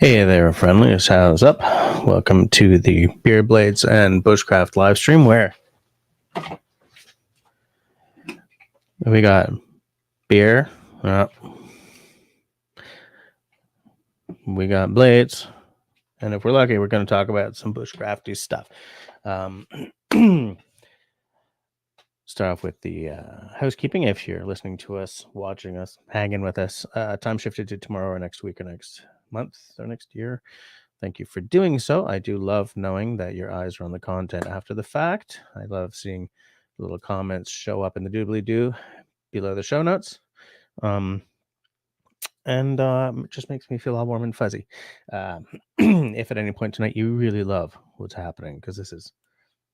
Hey there, friendlies. How's up? Welcome to the Beer Blades and Bushcraft live stream where we got beer, we got blades, and if we're lucky, we're going to talk about some bushcrafty stuff. Start off with the housekeeping. If you're listening to us, watching us, hanging with us, time shifted to tomorrow or next week or next month or next year. Thank you for doing so. I do love knowing that your eyes are on the content after the fact. I love seeing little comments show up in the doobly-doo below the show notes. And it just makes me feel all warm and fuzzy. If at any point tonight you really love what's happening, because this is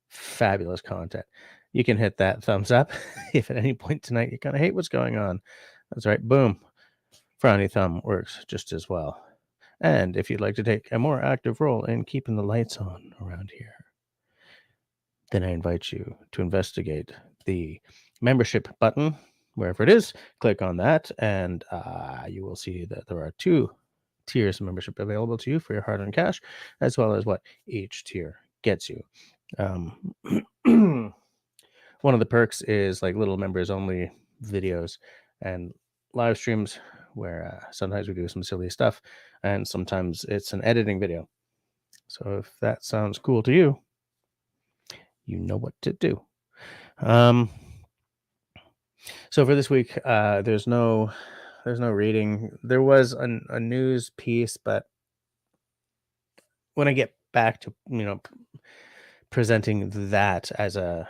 fabulous content, you can hit that thumbs up. If at any point tonight you kind of hate what's going on, that's right, boom, frowny thumb works just as well. And if you'd like to take a more active role in keeping the lights on around here, then I invite you to investigate the membership button, wherever it is. Click on that, and you will see that there are 2 tiers of membership available to you for your hard-earned cash, as well as what each tier gets you. One of the perks is like little members-only videos and live streams where sometimes we do some silly stuff and sometimes it's an editing video. So if that sounds cool to you, you know what to do. So for this week, there's no reading. There was a news piece, but when I get back to presenting that as a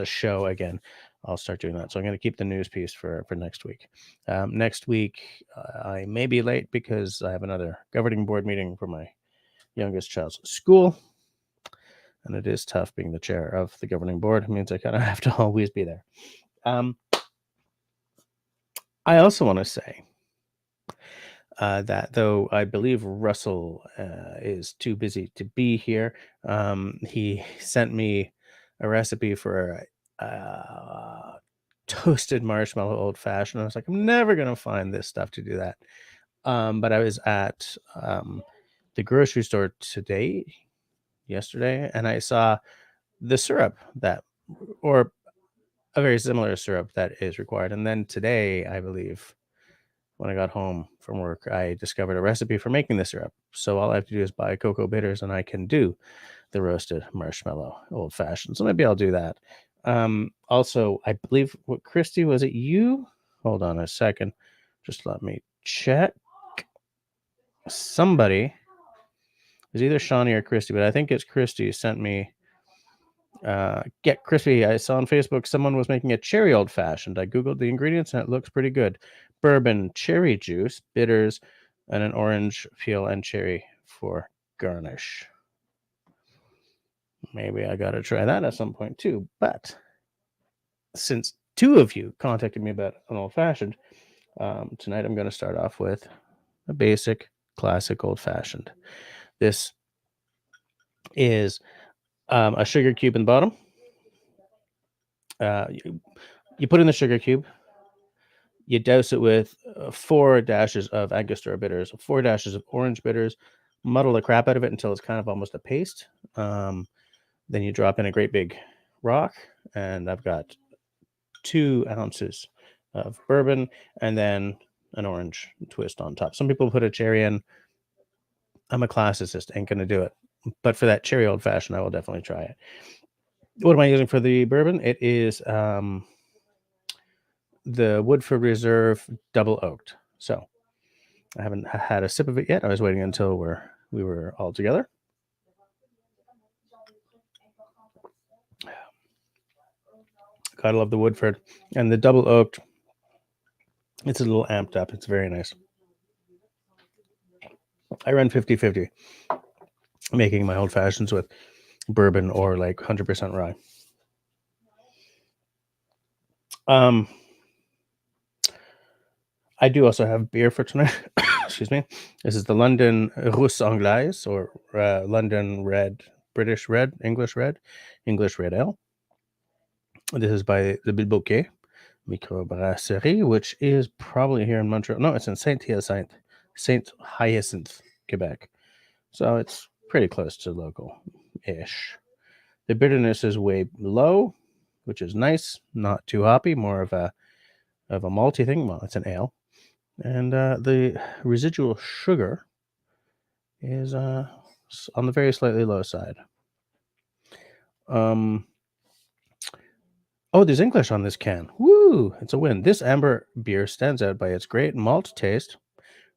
show again, I'll start doing that. So I'm going to keep the news piece for next week. Next week, I may be late because I have another governing board meeting for my youngest child's school. And it is tough being the chair of the governing board. It means I kind of have to always be there. I also want to say that though I believe Russell is too busy to be here, he sent me a recipe for toasted marshmallow old fashioned. I was like, I'm never going to find this stuff to do that. But I was at the grocery store yesterday, and I saw the syrup or a very similar syrup that is required. And then today, I believe, when I got home from work, I discovered a recipe for making the syrup. So all I have to do is buy cocoa bitters and I can do the roasted marshmallow old fashioned. So maybe I'll do that. Also, I believe, Christy, was it you? Hold on a second. Just let me check. Somebody, it was either Shawnee or Christy, but I think it's Christy, sent me Christy, I saw on Facebook someone was making a cherry old fashioned. I googled the ingredients and it looks pretty good. Bourbon, cherry juice, bitters, and an orange peel and cherry for garnish. Maybe I gotta try that at some point too. But since 2 of you contacted me about an old fashioned, tonight I'm going to start off with a basic classic old fashioned. This is a sugar cube in the bottom. You put in the sugar cube. You douse it with 4 dashes of Angostura bitters, 4 dashes of orange bitters, muddle the crap out of it until it's kind of almost a paste. Then you drop in a great big rock, and I've got 2 ounces of bourbon and then an orange twist on top. Some people put a cherry in. I'm a classicist, ain't going to do it. But for that cherry old fashioned, I will definitely try it. What am I using for the bourbon? It is the Woodford Reserve double oaked. So I haven't had a sip of it yet. I was waiting until we were all together. Gotta love the Woodford. And the double oaked, it's a little amped up. It's very nice. I run 50-50, making my old fashions with bourbon or like 100% rye. I do also have beer for tonight. Excuse me. This is the London Russe Anglaise, or London Red, British Red, English Red Ale. This is by the Bilboquet Microbrasserie, which is probably here in Montreal. No, it's in Saint Hyacinthe. Quebec. So it's pretty close to local-ish. The bitterness is way low, which is nice. Not too hoppy, more of a malty thing. Well, it's an ale. And the residual sugar is on the very slightly low side. Oh, there's English on this can. Woo! It's a win. This amber beer stands out by its great malt taste,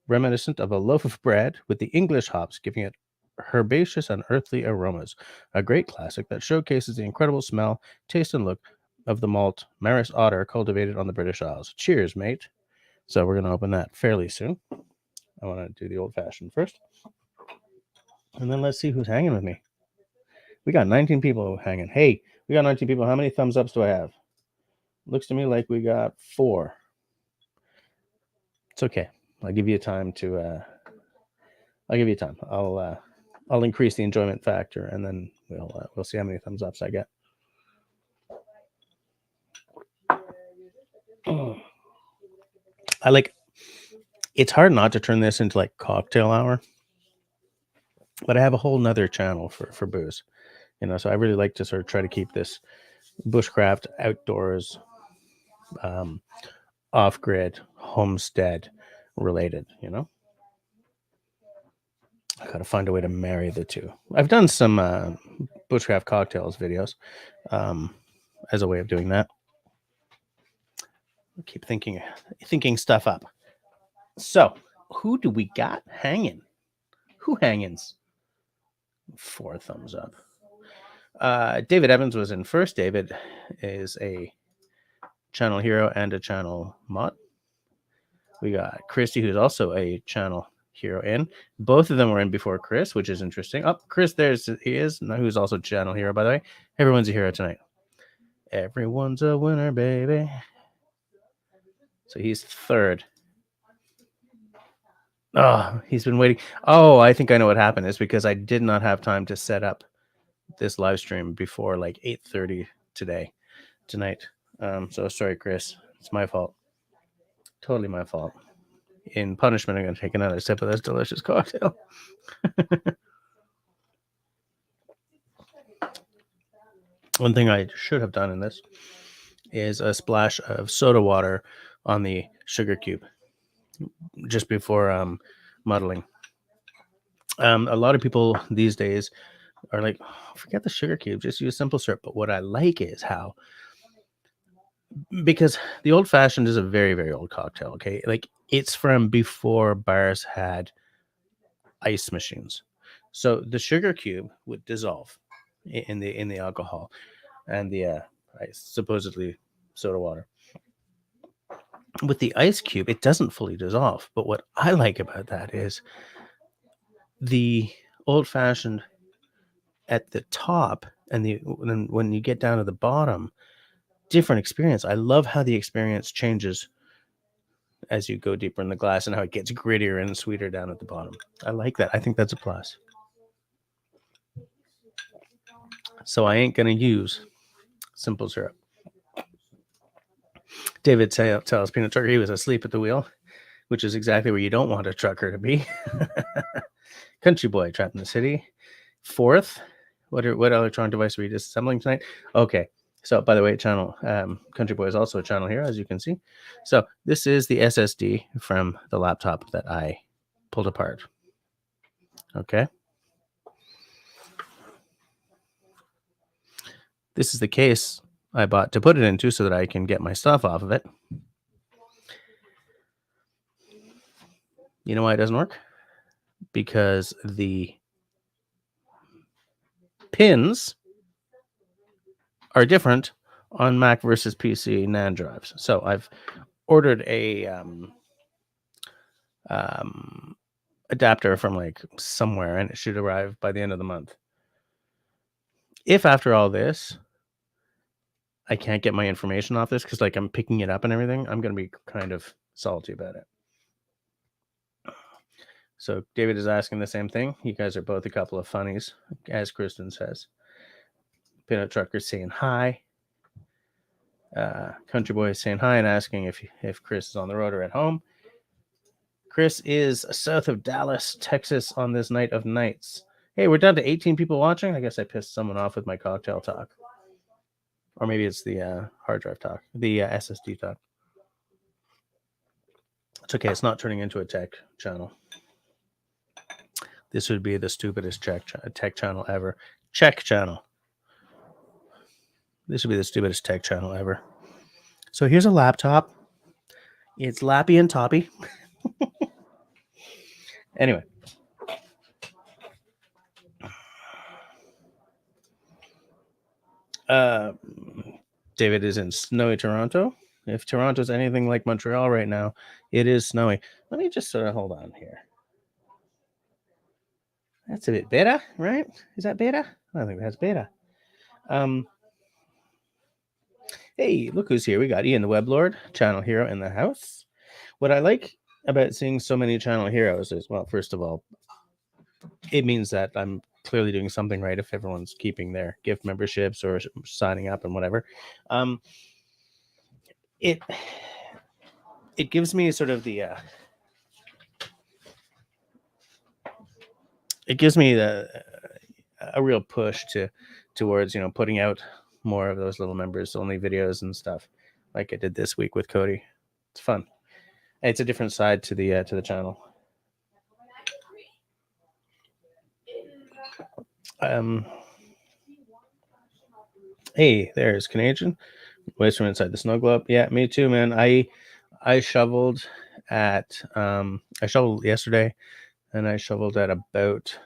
reminiscent of a loaf of bread, with the English hops giving it herbaceous and earthly aromas. A great classic that showcases the incredible smell, taste, and look of the malt Maris Otter cultivated on the British Isles. Cheers, mate. So we're going to open that fairly soon. I want to do the old-fashioned first. And then let's see who's hanging with me. We got 19 people hanging. Hey, we got 19 people. How many thumbs ups do I have? Looks to me like we got 4. It's okay. I'll give you time to I'll give you time. I'll increase the enjoyment factor, and then we'll see how many thumbs ups I get. I like. It's hard not to turn this into like cocktail hour, but I have a whole nother channel for booze, So I really like to sort of try to keep this bushcraft, outdoors, off grid, homestead related. I gotta find a way to marry the two. I've done some bushcraft cocktails videos as a way of doing that. I keep thinking stuff up. So, who do we got hanging? Who hangins? 4 thumbs up. David Evans was in first. David is a channel hero and a channel mod. We got Christy, who's also a channel hero in. Both of them were in before Chris, which is interesting. Oh, Chris, he is. Who's also channel hero, by the way. Everyone's a hero tonight. Everyone's a winner, baby. So he's third. Oh, he's been waiting. Oh, I think I know what happened. It's because I did not have time to set up this live stream before like 8:30 tonight. So sorry, Chris. It's my fault. Totally my fault. In punishment, I'm going to take another sip of this delicious cocktail. One thing I should have done in this is a splash of soda water on the sugar cube just before muddling. A lot of people these days are like, oh, forget the sugar cube, just use simple syrup. But what I like is how, because the old fashioned is a very, very old cocktail. Okay. Like it's from before bars had ice machines. So the sugar cube would dissolve in the alcohol and the supposedly soda water. With the ice cube, it doesn't fully dissolve. But what I like about that is the old fashioned at the top and then when you get down to the bottom, different experience. I love how the experience changes as you go deeper in the glass and how it gets grittier and sweeter down at the bottom. I like that. I think that's a plus. So I ain't going to use simple syrup. David tells Peanut Trucker he was asleep at the wheel, which is exactly where you don't want a trucker to be. Country Boy trapped in the city. 4th. What electronic device are we disassembling tonight? Okay. So, by the way, Country Boy is also a channel here, as you can see. So, this is the SSD from the laptop that I pulled apart. Okay. This is the case I bought to put it into so that I can get my stuff off of it. You know why it doesn't work? Because the pins are different on Mac versus PC NAND drives. So I've ordered a adapter from like somewhere, and it should arrive by the end of the month. If after all this, I can't get my information off this because like I'm picking it up and everything, I'm going to be kind of salty about it. So David is asking the same thing. You guys are both a couple of funnies, as Kristen says. Peanut Trucker saying hi. Country Boy is saying hi and asking if Chris is on the road or at home. Chris is south of Dallas, Texas on this night of nights. Hey, we're down to 18 people watching. I guess I pissed someone off with my cocktail talk. Or maybe it's the hard drive talk, the SSD talk. It's okay. It's not turning into a tech channel. This would be the stupidest tech channel ever. Check channel. This would be the stupidest tech channel ever. So here's a laptop. It's lappy and toppy. Anyway. David is in snowy Toronto. If Toronto's anything like Montreal right now, it is snowy. Let me just sort of hold on here. That's a bit better, right? Is that better? I think that's better. Hey, look who's here. We got Ian the Web Lord, channel hero in the house. What I like about seeing so many channel heroes is, well, first of all, it means that I'm clearly doing something right if everyone's keeping their gift memberships or signing up and whatever. It gives me sort of the it gives me a real push towards putting out more of those little members only videos and stuff like I did this week with Cody. It's fun. It's a different side to the channel. Hey, there's Canadian. Waste from inside the snow globe. Yeah, me too, man. I shoveled at I shoveled yesterday, and I shoveled at about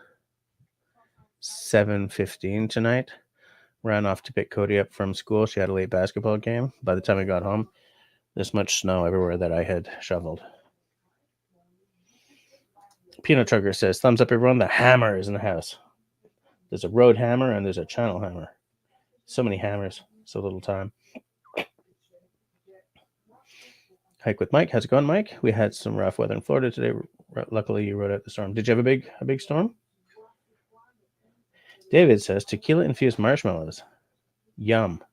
7:15 tonight. Ran off to pick Cody up from school. She had a late basketball game. By the time I got home, this much snow everywhere that I had shoveled. Peanut Trucker says, thumbs up, everyone. The hammer is in the house. There's a road hammer and there's a channel hammer. So many hammers, so little time. Hike with Mike. How's it going, Mike? We had some rough weather in Florida today. Luckily, you rode out the storm. Did you have a big storm? David says, tequila-infused marshmallows. Yum.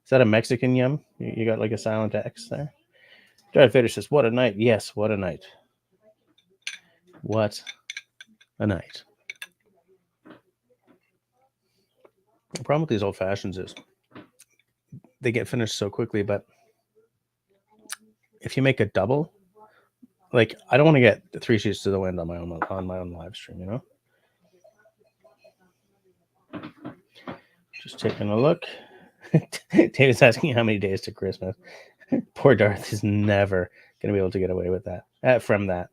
Is that a Mexican yum? You got like a silent X there? Darth Vader says, what a night. Yes, what a night. What a night. The problem with these old fashions is they get finished so quickly, but if you make a double, like I don't want to get 3 sheets to the wind on my own live stream, you know? Just taking a look. David's asking how many days to Christmas. Poor Darth is never going to be able to get away with that. From that.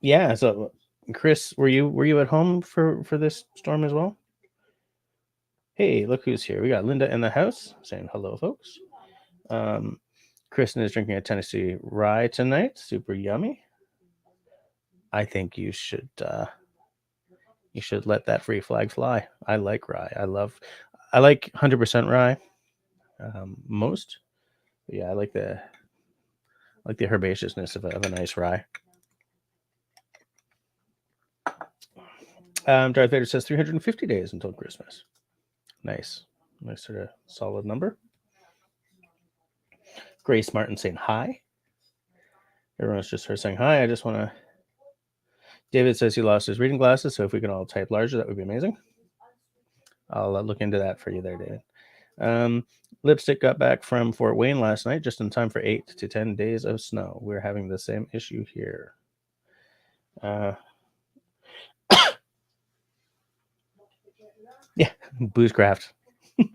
Yeah, so Chris, were you at home for this storm as well? Hey, look who's here. We got Linda in the house saying hello, folks. Kristen is drinking a Tennessee rye tonight. Super yummy. I think you should let that free flag fly. I like rye. I like 100% rye most. But yeah, I like the herbaceousness of a nice rye. Darth Vader says 350 days until Christmas. Nice sort of solid number. Grace Martin saying hi. Everyone's just her saying hi. I just want to. David says he lost his reading glasses, so if we can all type larger, that would be amazing. I'll look into that for you there, David. Lipstick got back from Fort Wayne last night, just in time for 8 to 10 days of snow. We're having the same issue here. Yeah, boozecraft. Is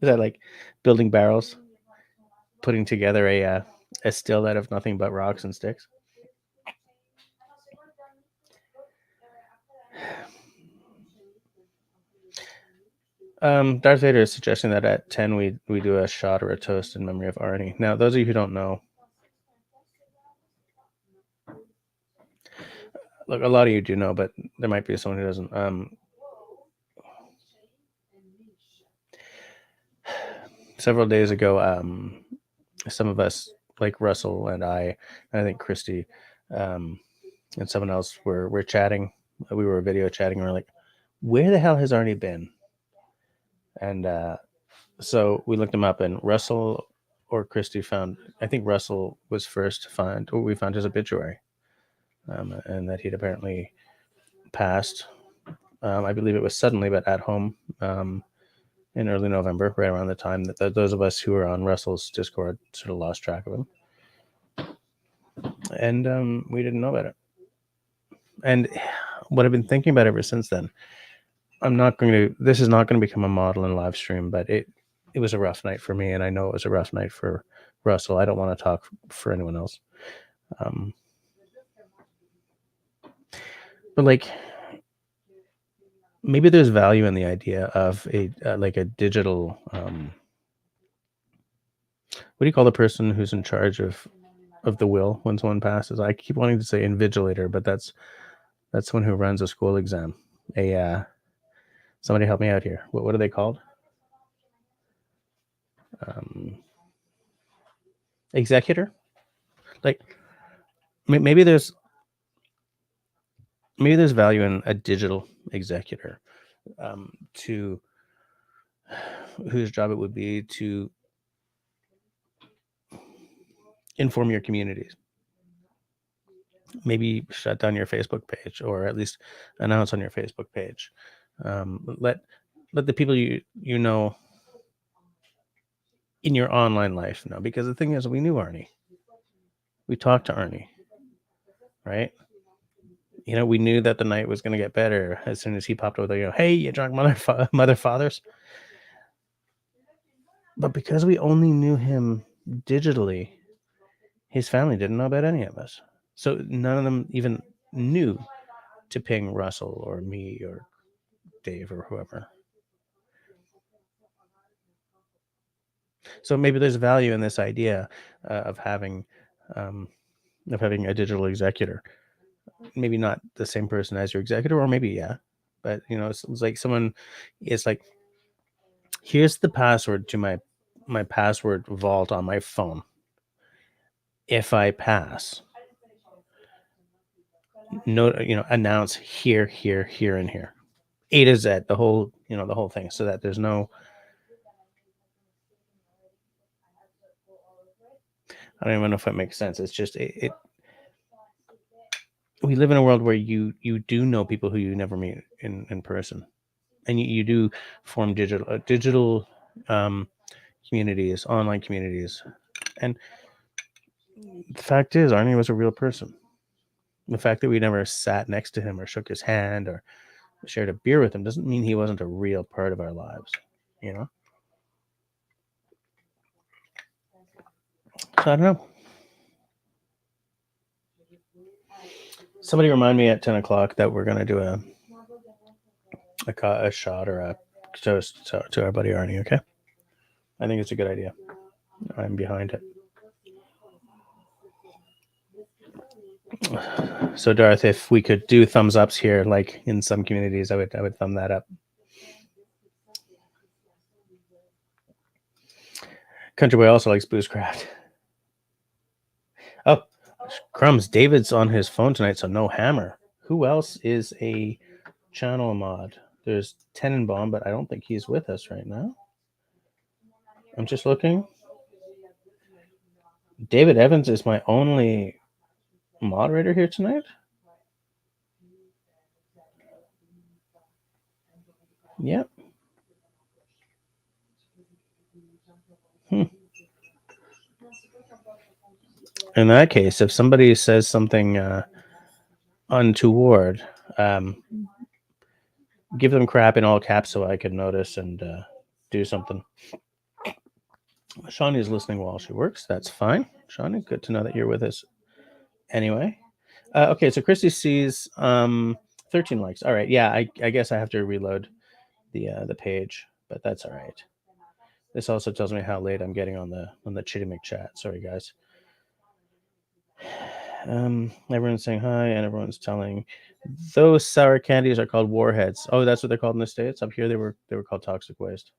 that like building barrels, putting together a still out of nothing but rocks and sticks? Darth Vader is suggesting that at 10 we do a shot or a toast in memory of Arnie. Now, those of you who don't know, look, a lot of you do know, but there might be someone who doesn't. Several days ago, some of us, like Russell and I think Christy, and someone else were chatting. We were video chatting, and we're like, where the hell has Arnie been? And so we looked him up, and Russell or Christy found. I think Russell was first to find. Or we found his obituary, and that he'd apparently passed. I believe it was suddenly, but at home in early November, right around the time that those of us who were on Russell's Discord sort of lost track of him, and we didn't know about it. And what I've been thinking about ever since then, this is not going to become a model in live stream, but it was a rough night for me, and I know it was a rough night for Russell. I don't want to talk for anyone else. But like, maybe there's value in the idea of a like a digital, what do you call the person who's in charge of the will when someone passes? I keep wanting to say invigilator, but that's someone who runs a school exam. Somebody help me out here. What are they called? Executor. Like, maybe there's value in a digital executor, to whose job it would be to inform your communities. Maybe shut down your Facebook page, or at least announce on your Facebook page. Let the people you know in your online life know, because the thing is, we knew Arnie. We talked to Arnie, right? You know, we knew that the night was going to get better as soon as he popped over there. Hey, you drunk mother fathers. But because we only knew him digitally, his family didn't know about any of us. So none of them even knew to ping Russell or me or Dave or whoever. So maybe there's value in this idea of having a digital executor. Maybe not the same person as your executor, or maybe yeah, but you know, it's like someone. It's like, here's the password to my password vault on my phone. If I pass, announce here, and here, A to Z, the whole thing, so that there's no. I don't even know if it makes sense. It's just it. We live in a world where you do know people who you never meet in person, and you do form digital communities, online communities, and the fact is, Arnie was a real person. The fact that we never sat next to him or shook his hand or shared a beer with him doesn't mean he wasn't a real part of our lives, you know? So I don't know. Somebody remind me at 10 o'clock that we're going to do a shot or a toast to our buddy Arnie, okay? I think it's a good idea. I'm behind it. So Darth, if we could do thumbs ups here, like in some communities, I would thumb that up. Country Boy also likes Boozecraft. Oh, crumbs! David's on his phone tonight, so no hammer. Who else is a channel mod? There's Tenenbaum, but I don't think he's with us right now. I'm just looking. David Evans is my only moderator here tonight. Yep. In that case, if somebody says something untoward, give them crap in all caps so I can notice and do something. Shawnee is listening while she works. That's fine. Shawnee, good to know that you're with us anyway. Okay, so Christy sees 13 likes. All right, yeah, I guess I have to reload the page, but that's all right. This also tells me how late I'm getting on the Chitty McChat. Sorry, guys. Everyone's saying hi, and everyone's telling those sour candies are called warheads. Oh, that's what they're called in the States. Up here, they were called toxic waste.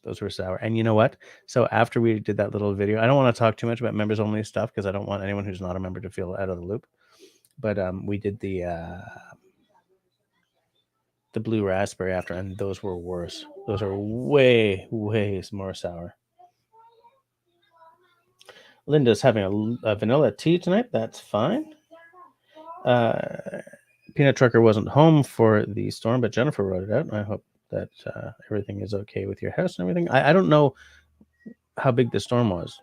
Those were sour. And you know what? So after we did that little video, I don't want to talk too much about members only stuff because I don't want anyone who's not a member to feel out of the loop. But we did the blue raspberry after, and those were worse. Those are way more sour. Linda's having a vanilla tea tonight. That's fine. Peanut Trucker wasn't home for the storm, but Jennifer wrote it out. I hope that everything is okay with your house and everything. I don't know how big the storm was.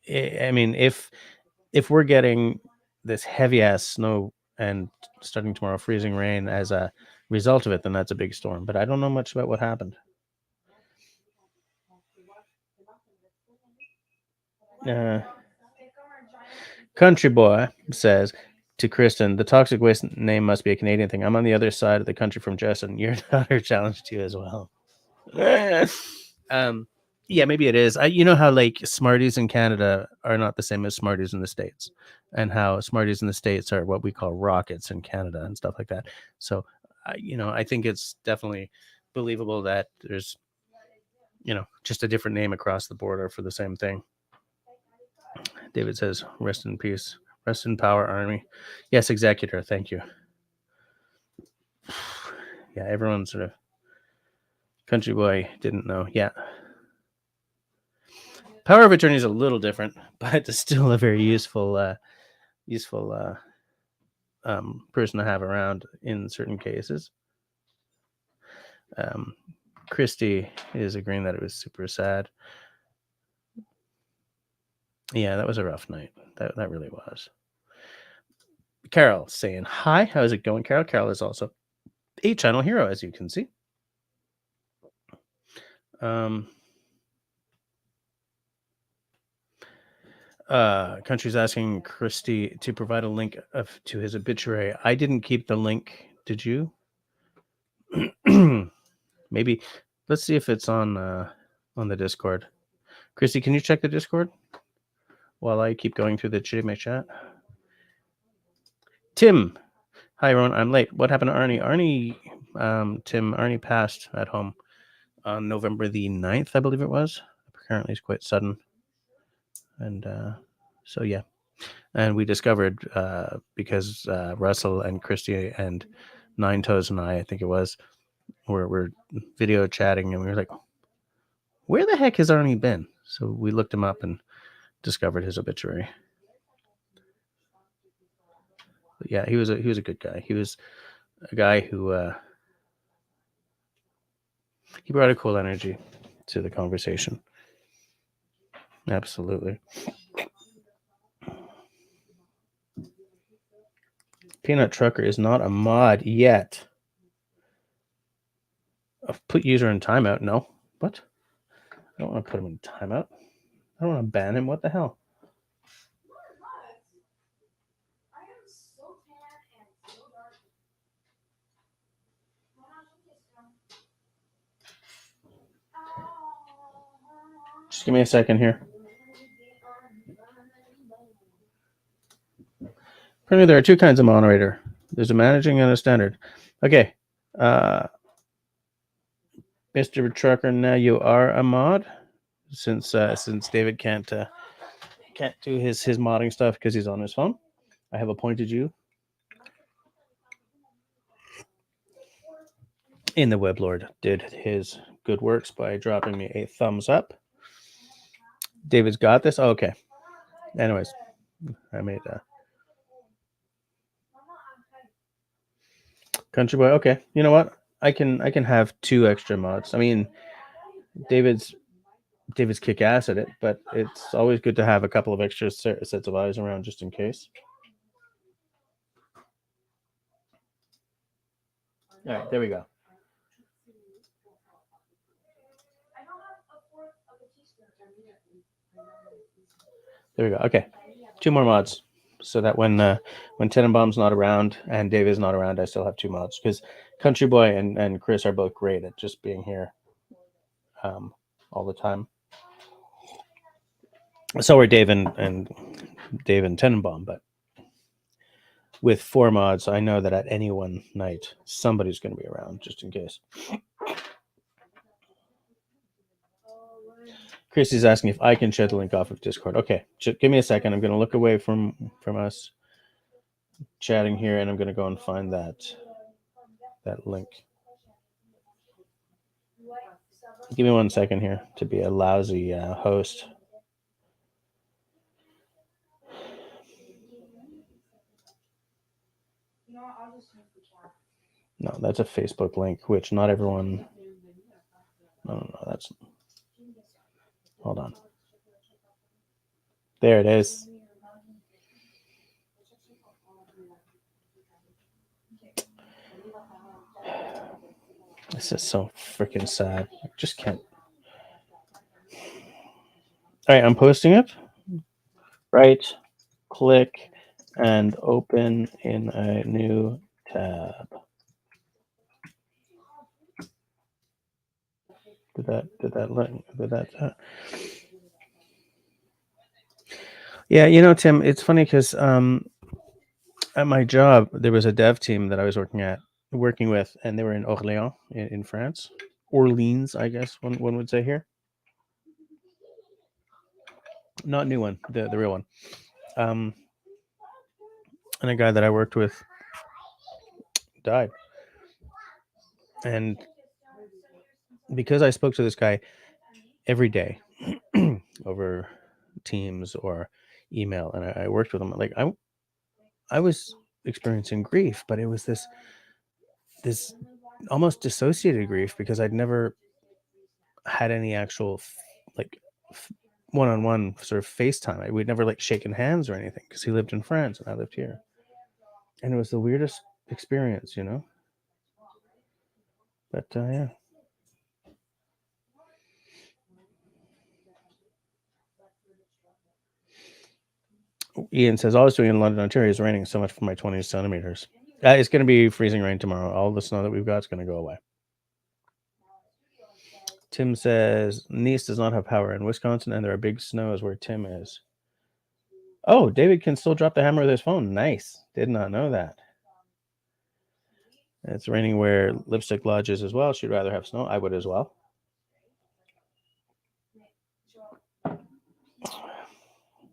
I mean, if we're getting this heavy ass snow and starting tomorrow freezing rain as a result of it, then that's a big storm. But I don't know much about what happened. Country Boy says to Kristen, the toxic waste name must be a Canadian thing. I'm on the other side of the country from Justin. Your daughter challenged you as well. Yeah, maybe it is. You know how like Smarties in Canada are not the same as Smarties in the States, and how Smarties in the States are what we call rockets in Canada and stuff like that. So, I think it's definitely believable that there's, just a different name across the border for the same thing. David says, rest in peace. Rest in power, Army. Yes, Executor. Thank you. Yeah, everyone sort of... Country Boy didn't know. Yeah. Power of Attorney is a little different, but it's still a very useful person to have around in certain cases. Christy is agreeing that it was super sad. Yeah, that was a rough night. That really was. Carol saying hi. How's it going, Carol? Carol is also a channel hero, as you can see. Country's asking Christy to provide a link to his obituary. I didn't keep the link. Did you? Maybe. Let's see if it's on the Discord. Christy, can you check the Discord while I keep going through the Jimmy chat? Tim. Hi, everyone. I'm late. What happened to Arnie? Arnie passed at home on November the 9th, I believe it was. Apparently, it's quite sudden. And so, yeah. And we discovered, because Russell and Christy and Nine Toes and I think it was, were video chatting, and we were like, where the heck has Arnie been? So we looked him up and discovered his obituary. But yeah, he was a good guy. He was a guy who he brought a cool energy to the conversation. Absolutely. Peanut Trucker is not a mod yet. I've put user in timeout. No. What? I don't want to put him in timeout. I don't want to ban him. What the hell? Just give me a second here. Apparently there are two kinds of moderator. There's a managing and a standard. Okay. Mr. Trucker, now you are a mod, since David can't do his modding stuff because he's on his phone. I have appointed you in the Weblord. Did his good works by dropping me a thumbs up. David's got this. Oh, okay. Anyways, I made Country Boy. Okay, you know what? I can have two extra mods. I mean, David's kick ass at it, but it's always good to have a couple of extra sets of eyes around just in case. All right, there we go. There we go. Okay, two more mods, so that when Tenenbaum's not around and Dave is not around, I still have two mods, because Country Boy and Chris are both great at just being here all the time. So are Dave and Tenenbaum, but with four mods, I know that at any one night somebody's going to be around just in case. Christy's asking if I can share the link off of Discord. Okay, give me a second. I'm going to look away from us chatting here, and I'm going to go and find that link. Give me 1 second here to be a lousy host. No, that's a Facebook link, which not everyone. No, that's. Hold on. There it is. This is so freaking sad. I just can't. All right, I'm posting it. Right click and open in a new tab. Did that? Yeah, you know, Tim, it's funny because at my job there was a dev team that I was working with, and they were in Orléans in France. Orleans, I guess one would say here. Not new one, the real one. And a guy that I worked with died. And because I spoke to this guy every day over Teams or email, and I worked with him, like I was experiencing grief, but it was this almost dissociated grief because I'd never had any actual like one-on-one sort of FaceTime. We'd never like shaken hands or anything because he lived in France and I lived here, and it was the weirdest experience, you know. But yeah. Ian says, all I was doing in London, Ontario is raining so much for my 20 centimeters. It's going to be freezing rain tomorrow. All the snow that we've got is going to go away. Tim says, Nice does not have power in Wisconsin, and there are big snows where Tim is. Oh, David can still drop the hammer with his phone. Nice. Did not know that. It's raining where Lipstick Lodge is as well. She'd rather have snow. I would as well.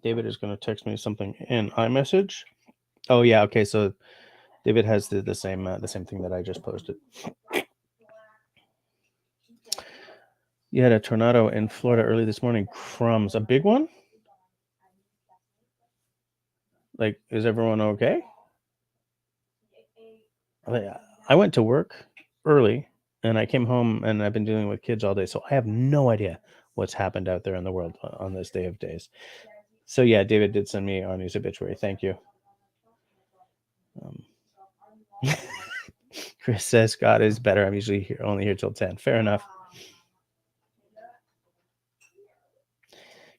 David is going to text me something in iMessage. Oh yeah, okay. So David has the same thing that I just posted. You had a tornado in Florida early this morning. Crumbs, a big one? Like, is everyone okay? I went to work early and I came home and I've been dealing with kids all day, so I have no idea what's happened out there in the world on this day of days. So yeah, David did send me Arnie's obituary. Thank you. Chris says Scott is better. I'm usually only here till 10. Fair enough.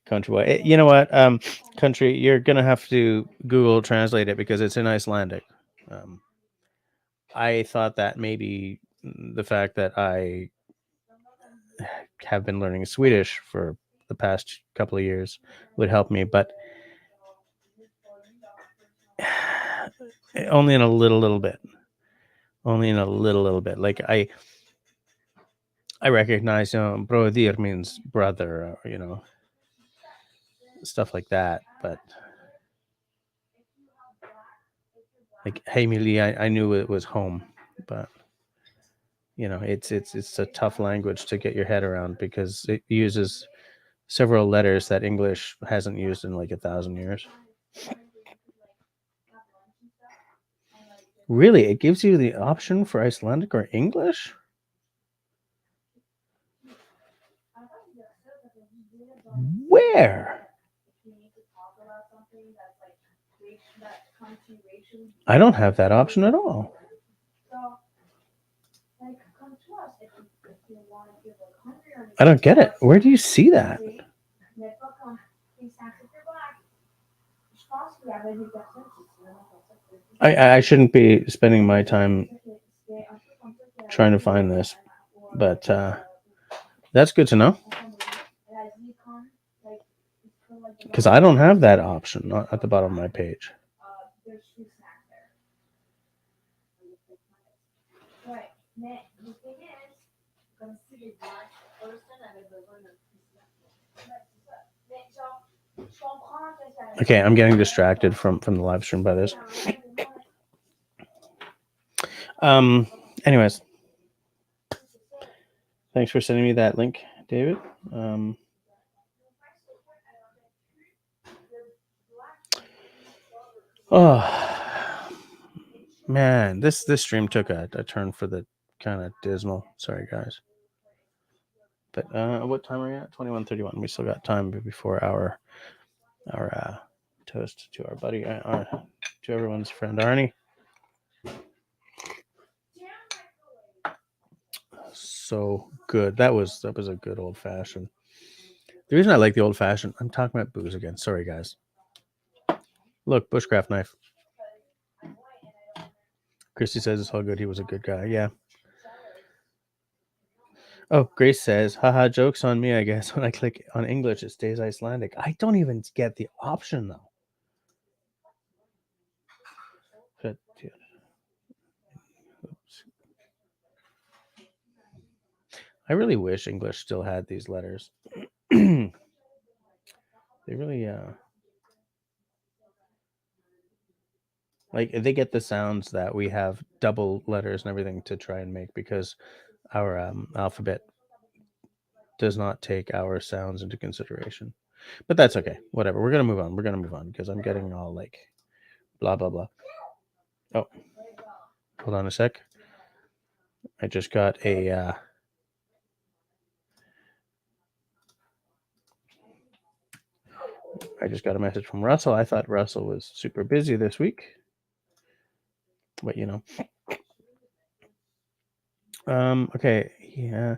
Country boy. You know what? Country, you're gonna have to Google translate it because it's in Icelandic. I thought that maybe the fact that I have been learning Swedish for the past couple of years would help me, but only in a little bit. Only in a little bit. Like I recognize, brodir means brother, or, stuff like that. But like, hey, Mili, I knew it was home, but it's a tough language to get your head around because it uses several letters that English hasn't used in like 1,000 years. Really, it gives you the option for Icelandic or English? Where? I don't have that option at all. I don't get it. Where do you see that? I shouldn't be spending my time trying to find this, but that's good to know. Because I don't have that option at the bottom of my page. Okay, I'm getting distracted from the live stream by this. Anyways, thanks for sending me that link, David. Man, this stream took a turn for the kind of dismal. Sorry, guys. But what time are we at? 21:31. We still got time before our toast to our buddy, to everyone's friend Arnie. So good. That was a good old fashioned. The reason I like the old fashioned, I'm talking about booze again. Sorry, guys. Look, bushcraft knife. Christy says it's all good. He was a good guy. Yeah. Oh, Grace says, haha, joke's on me, I guess. When I click on English, it stays Icelandic. I don't even get the option, though. But, yeah. Oops. I really wish English still had these letters. They really, like, they get the sounds that we have double letters and everything to try and make, because our alphabet does not take our sounds into consideration. But that's okay. Whatever. We're going to move on. We're going to move on because I'm getting all like blah, blah, blah. Oh, hold on a sec. I just got a message from Russell. I thought Russell was super busy this week, but you know. Okay, yeah.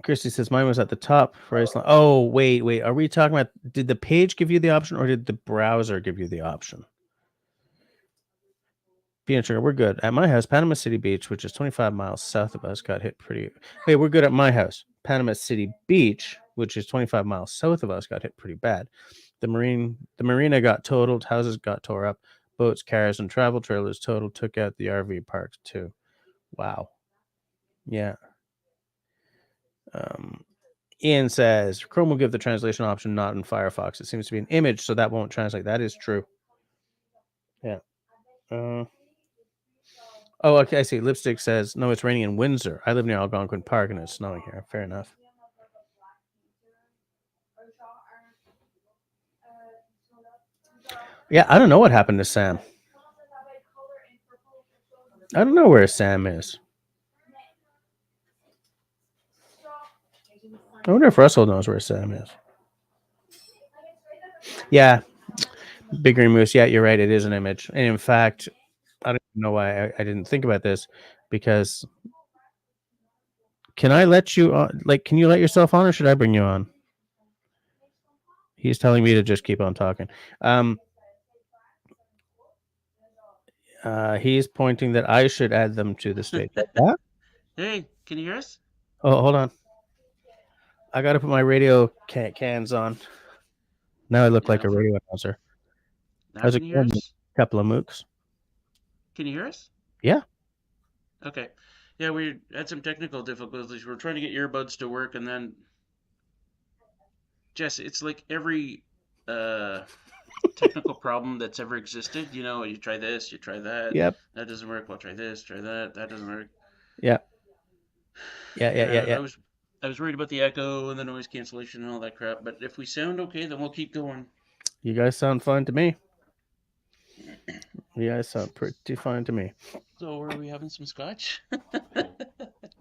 Christy says mine was at the top for Iceland. Oh, wait. Are we talking about, did the page give you the option or did the browser give you the option? Being sugar, we're good. At my house, Panama City Beach, which is 25 miles south of us, got hit pretty. Wait, we're good at my house. Panama City Beach, which is 25 miles south of us, got hit pretty bad. The marina got totaled. Houses got tore up. Boats, cars, and travel trailers totaled. Took out the RV parks too. Wow. Yeah. Ian says Chrome will give the translation option, not in Firefox. It seems to be an image, so that won't translate. That is true. Yeah. Oh, okay. I see. Lipstick says, no, it's raining in Windsor. I live near Algonquin Park and it's snowing here. Fair enough. Yeah, I don't know what happened to Sam. I don't know where Sam is. I wonder if Russell knows where Sam is. Yeah. Big Green Moose. Yeah, you're right. It is an image. And in fact, I don't know why I didn't think about this, because can I let you on? Like, can you let yourself on or should I bring you on? He's telling me to just keep on talking. He's pointing that I should add them to the stage. What? Hey, can you hear us? Oh, hold on. I got to put my radio cans on. Now I look like a radio announcer. Now How's can it you hear going, us? couple of mooks? Can you hear us? Yeah. Okay. Yeah, we had some technical difficulties. We're trying to get earbuds to work, and then Jess, it's like every technical problem that's ever existed. You know, you try this, you try that. Yep. That doesn't work. Well, try this, try that. That doesn't work. Yeah. Yeah. I was worried about the echo and the noise cancellation and all that crap. But if we sound okay, then we'll keep going. You guys sound fine to me. You guys sound pretty fine to me. So, are we having some scotch?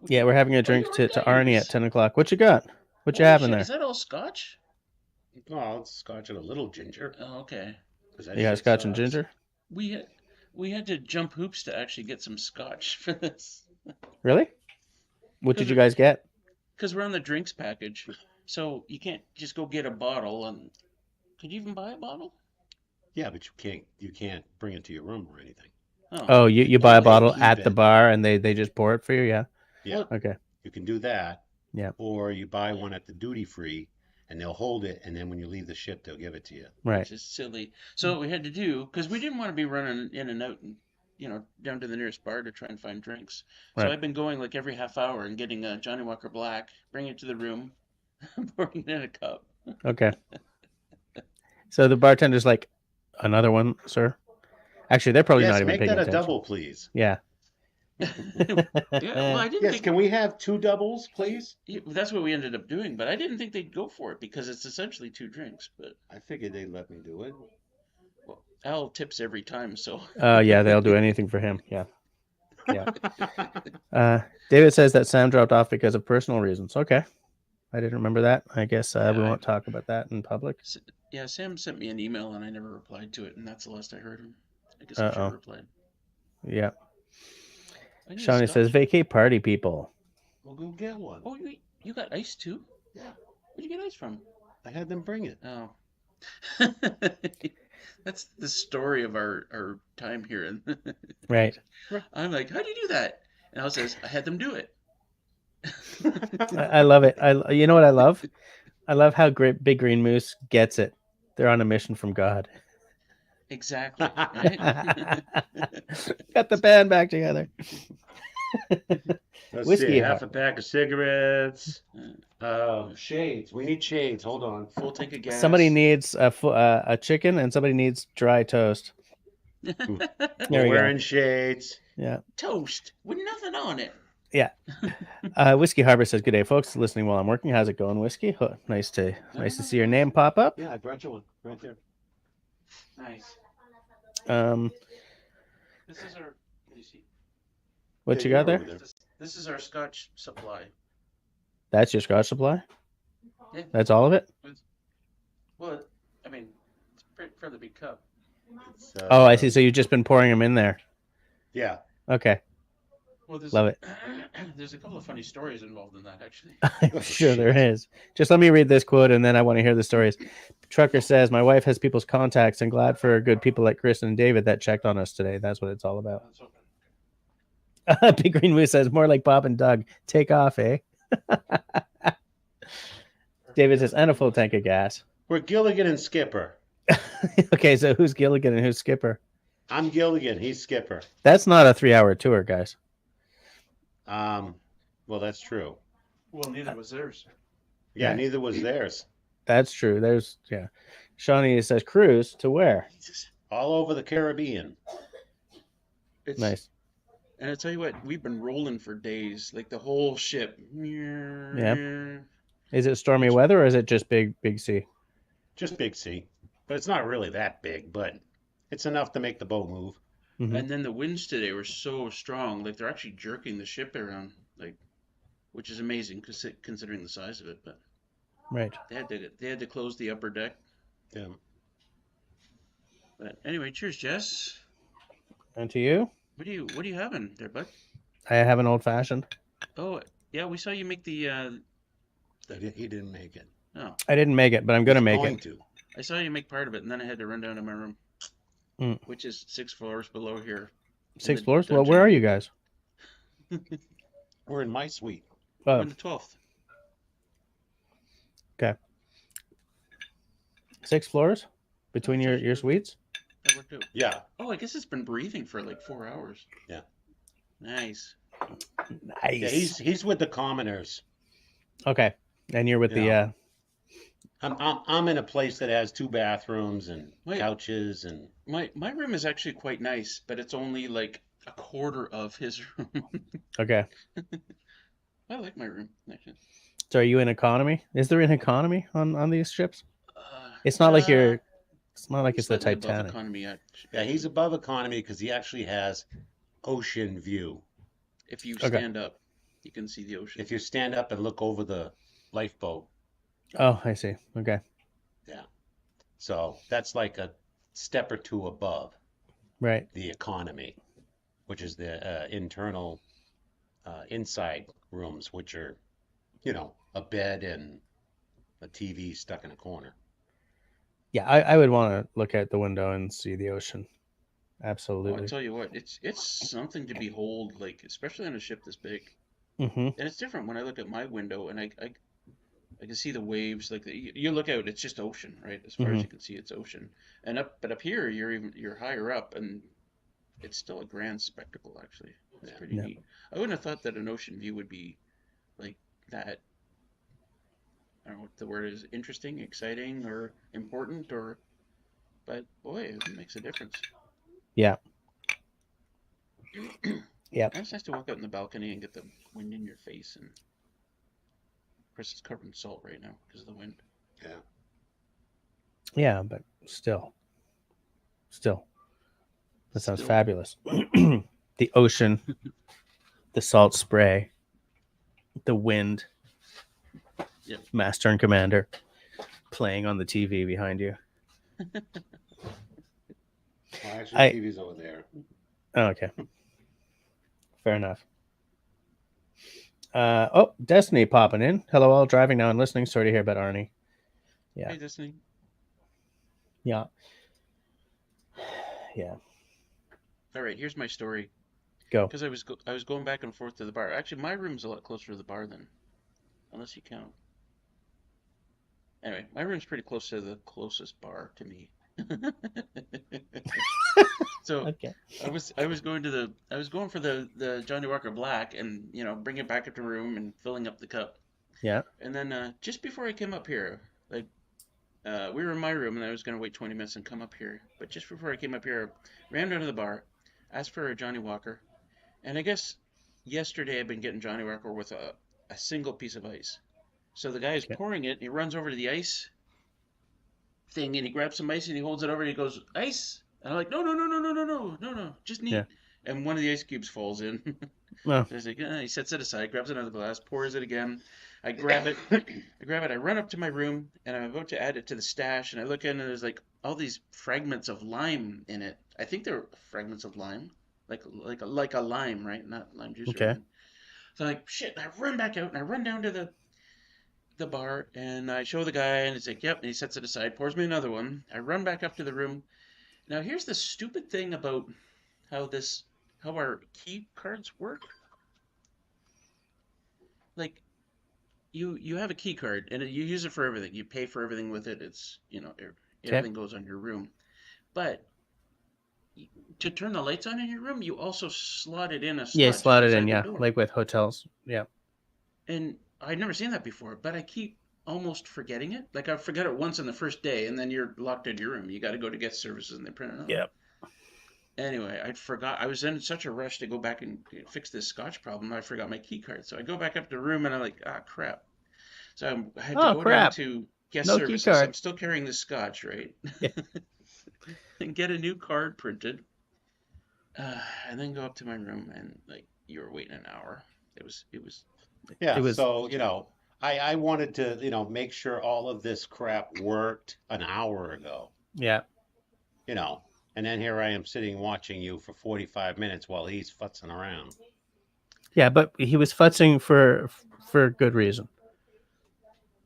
Yeah, we're having a drink to Arnie at 10 o'clock. What you got? What you having there? Is that all scotch? Well, it's scotch and a little ginger. Oh, okay. You got scotch and ginger? We had to jump hoops to actually get some scotch for this. Really? What did you guys get? Because we're on the drinks package, so you can't just go get a bottle. And could you even buy a bottle? Yeah, but you can't bring it to your room or anything. Oh, you buy a bottle at the bar and they just pour it for you? Yeah. Yeah. Okay. You can do that. Yeah. Or you buy one at the duty free and they'll hold it, and then when you leave the ship, they'll give it to you. Right. Which is silly. So what we had to do, because we didn't want to be running in and out and down to the nearest bar to try and find drinks. So I've been going like every half hour and getting a Johnny Walker Black, bringing it to the room, pouring it in a cup. Okay. So the bartender's like, another one, sir? Actually, they're probably not even paying attention. Make that a double, please. Yeah. Well, I didn't think... Can we have 2 doubles, please? Yeah, that's what we ended up doing, but I didn't think they'd go for it because it's essentially 2 drinks. But I figured they'd let me do it. Well, Al tips every time, so. Yeah, they'll do anything for him. Yeah. David says that Sam dropped off because of personal reasons. Okay. I didn't remember that. I guess we won't talk about that in public. Yeah, Sam sent me an email and I never replied to it, and that's the last I heard him. I guess I should have replied. Yeah. Shawnee says, vacate party people. We'll go get one. Oh, you got ice too? Yeah. Where'd you get ice from? I had them bring it. Oh. That's the story of our time here. Right. I'm like, how'd you do that? And Al says, I had them do it. I love it. You know what I love? I love how Big Green Moose gets it. They're on a mission from God. Exactly. Right? Got the band back together. Let's Whiskey see, half a pack of cigarettes. Shades. We need shades. Hold on. Full tank of gas. Somebody needs a chicken and somebody needs dry toast. We're wearing shades. Yeah. Toast with nothing on it. Yeah. Whiskey Harbor says, good day, folks. Listening while I'm working. How's it going, Whiskey? Nice to see your name pop up. Yeah, I brought you one right there. Nice. This is our. Let me see. What you got there? This is our Scotch supply. That's your Scotch supply? Yeah. That's all of it? Well, I mean, it's a fairly big cup. I see. So you've just been pouring them in there. Yeah. Okay. Well, love it. There's a couple of funny stories involved in that, actually. I'm sure there is. Just let me read this quote, and then I want to hear the stories. Trucker says, my wife has people's contacts, and glad for good people like Chris and David that checked on us today. That's what it's all about. Big Green Moose says, more like Bob and Doug. Take off, eh? David says, and a full tank of gas. We're Gilligan and Skipper. Okay, so who's Gilligan and who's Skipper? I'm Gilligan. He's Skipper. That's not a 3-hour tour, guys. Well, that's true. Well, neither was theirs. Yeah, neither was theirs. That's true. Shawnee says, cruise to where? All over the Caribbean. Nice. And I tell you what, we've been rolling for days, like the whole ship. Yeah. Is it stormy weather or is it just big sea? Just big sea. But it's not really that big, but it's enough to make the boat move. Mm-hmm. And then the winds today were so strong, like they're actually jerking the ship around, like, which is amazing considering the size of it. But right, they had to close the upper deck. Yeah. But anyway, cheers, Jess. And to you. What are you having there, bud? I have an old fashioned. Oh yeah, we saw you make the. He didn't make it. No, I didn't make it, but I'm gonna make it. I saw you make part of it, and then I had to run down to my room, which is 6 floors below here. 6 floors? Well, where are you guys? We're in my suite. We're in the 12th. Okay. 6 floors between your suites? That worked out. Yeah. Oh, I guess it's been breathing for like 4 hours. Yeah. Nice. Nice. Yeah, he's with the commoners. Okay. And you're with the I'm in a place that has 2 bathrooms and couches and my room is actually quite nice, but it's only like a quarter of his room. Okay. I like my room, actually. So are you in economy? Is there an economy on these ships? It's not like you're. It's not like it's the Titanic. Economy, yeah, he's above economy because he actually has ocean view. If you stand up, you can see the ocean. If you stand up and look over the lifeboat. Oh, I see. Okay. Yeah. So that's like a step or 2 above. Right. The economy, which is the internal inside rooms, which are, a bed and a TV stuck in a corner. Yeah, I would want to look out the window and see the ocean. Absolutely. I'll tell you what, it's something to behold, like especially on a ship this big. Mm-hmm. And it's different when I look at my window and I can see the waves. Like you look out, it's just ocean, right? As far as you can see, it's ocean. And up here, you're higher up, and it's still a grand spectacle. Actually, it's pretty neat. I wouldn't have thought that an ocean view would be like that. I don't know what the word is, interesting, exciting, or important, but boy, it makes a difference. Yeah. Yeah. It's nice to walk out in the balcony and get the wind in your face. And Chris is covered in salt right now because of the wind. Yeah. Yeah, but still. Still, that sounds Still. fabulous. The ocean, the salt spray, the wind, Yep. Master and Commander playing on the TV behind you. Well, actually, TV's over there. Oh, okay. Fair enough. Oh, Destiny popping in. Hello, all. Driving now and listening. Sorry to hear about Arnie. Yeah. Hey, Destiny. Yeah. Yeah. All right, here's my story. Go. Because I was going back and forth to the bar. Actually, my room's a lot closer to the bar than, unless you count. Anyway, my room's pretty close to the closest bar to me. So Okay. I was going for the Johnny Walker Black and bringing it back up to the room and filling up the cup. Yeah. And then just before I came up here, like we were in my room and I was gonna wait 20 minutes and come up here. But just before I came up here, I ran down to the bar, asked for a Johnny Walker, and I guess yesterday I've been getting Johnny Walker with a single piece of ice. So the guy is pouring it, and he runs over to the ice thing and he grabs some ice and he holds it over and he goes, "Ice?" And I'm like, no, just neat. Yeah. And one of the ice cubes falls in. Well, So he's like, he sets it aside, grabs another glass, pours it again. I grab it, I run up to my room, and I'm about to add it to the stash, and I look in, and there's like all these fragments of lime in it. I think they're fragments of lime, like a lime, right? Not lime juice or okay. anything. So I'm like, shit, and I run back out, and I run down to the bar, and I show the guy, and he's like, yep, and he sets it aside, pours me another one. I run back up to the room. Now here's the stupid thing about how our key cards work. Like, you have a key card and you use it for everything. You pay for everything with it. It's everything goes on your room. But to turn the lights on in your room, you also slot it in a slot. Yeah, slot it just in. beside Yeah, the door. like with hotels. Yeah. And I'd never seen that before, but I keep almost forgetting it. Like I forgot it once on the first day, and then you're locked in your room. You got to go to guest services and they print it out. Yep. Anyway, I forgot. I was in such a rush to go back and fix this scotch problem. I forgot my key card. So I go back up to the room and I'm like, ah, crap. So I had to go down to guest No key services. card. I'm still carrying the scotch, right? Yeah. And get a new card printed. And then go up to my room and like you were waiting an hour. It was Yeah, It was- so, I wanted to, make sure all of this crap worked an hour ago, Yeah. and then here I am sitting watching you for 45 minutes while he's futzing around. Yeah, but he was futzing for good reason.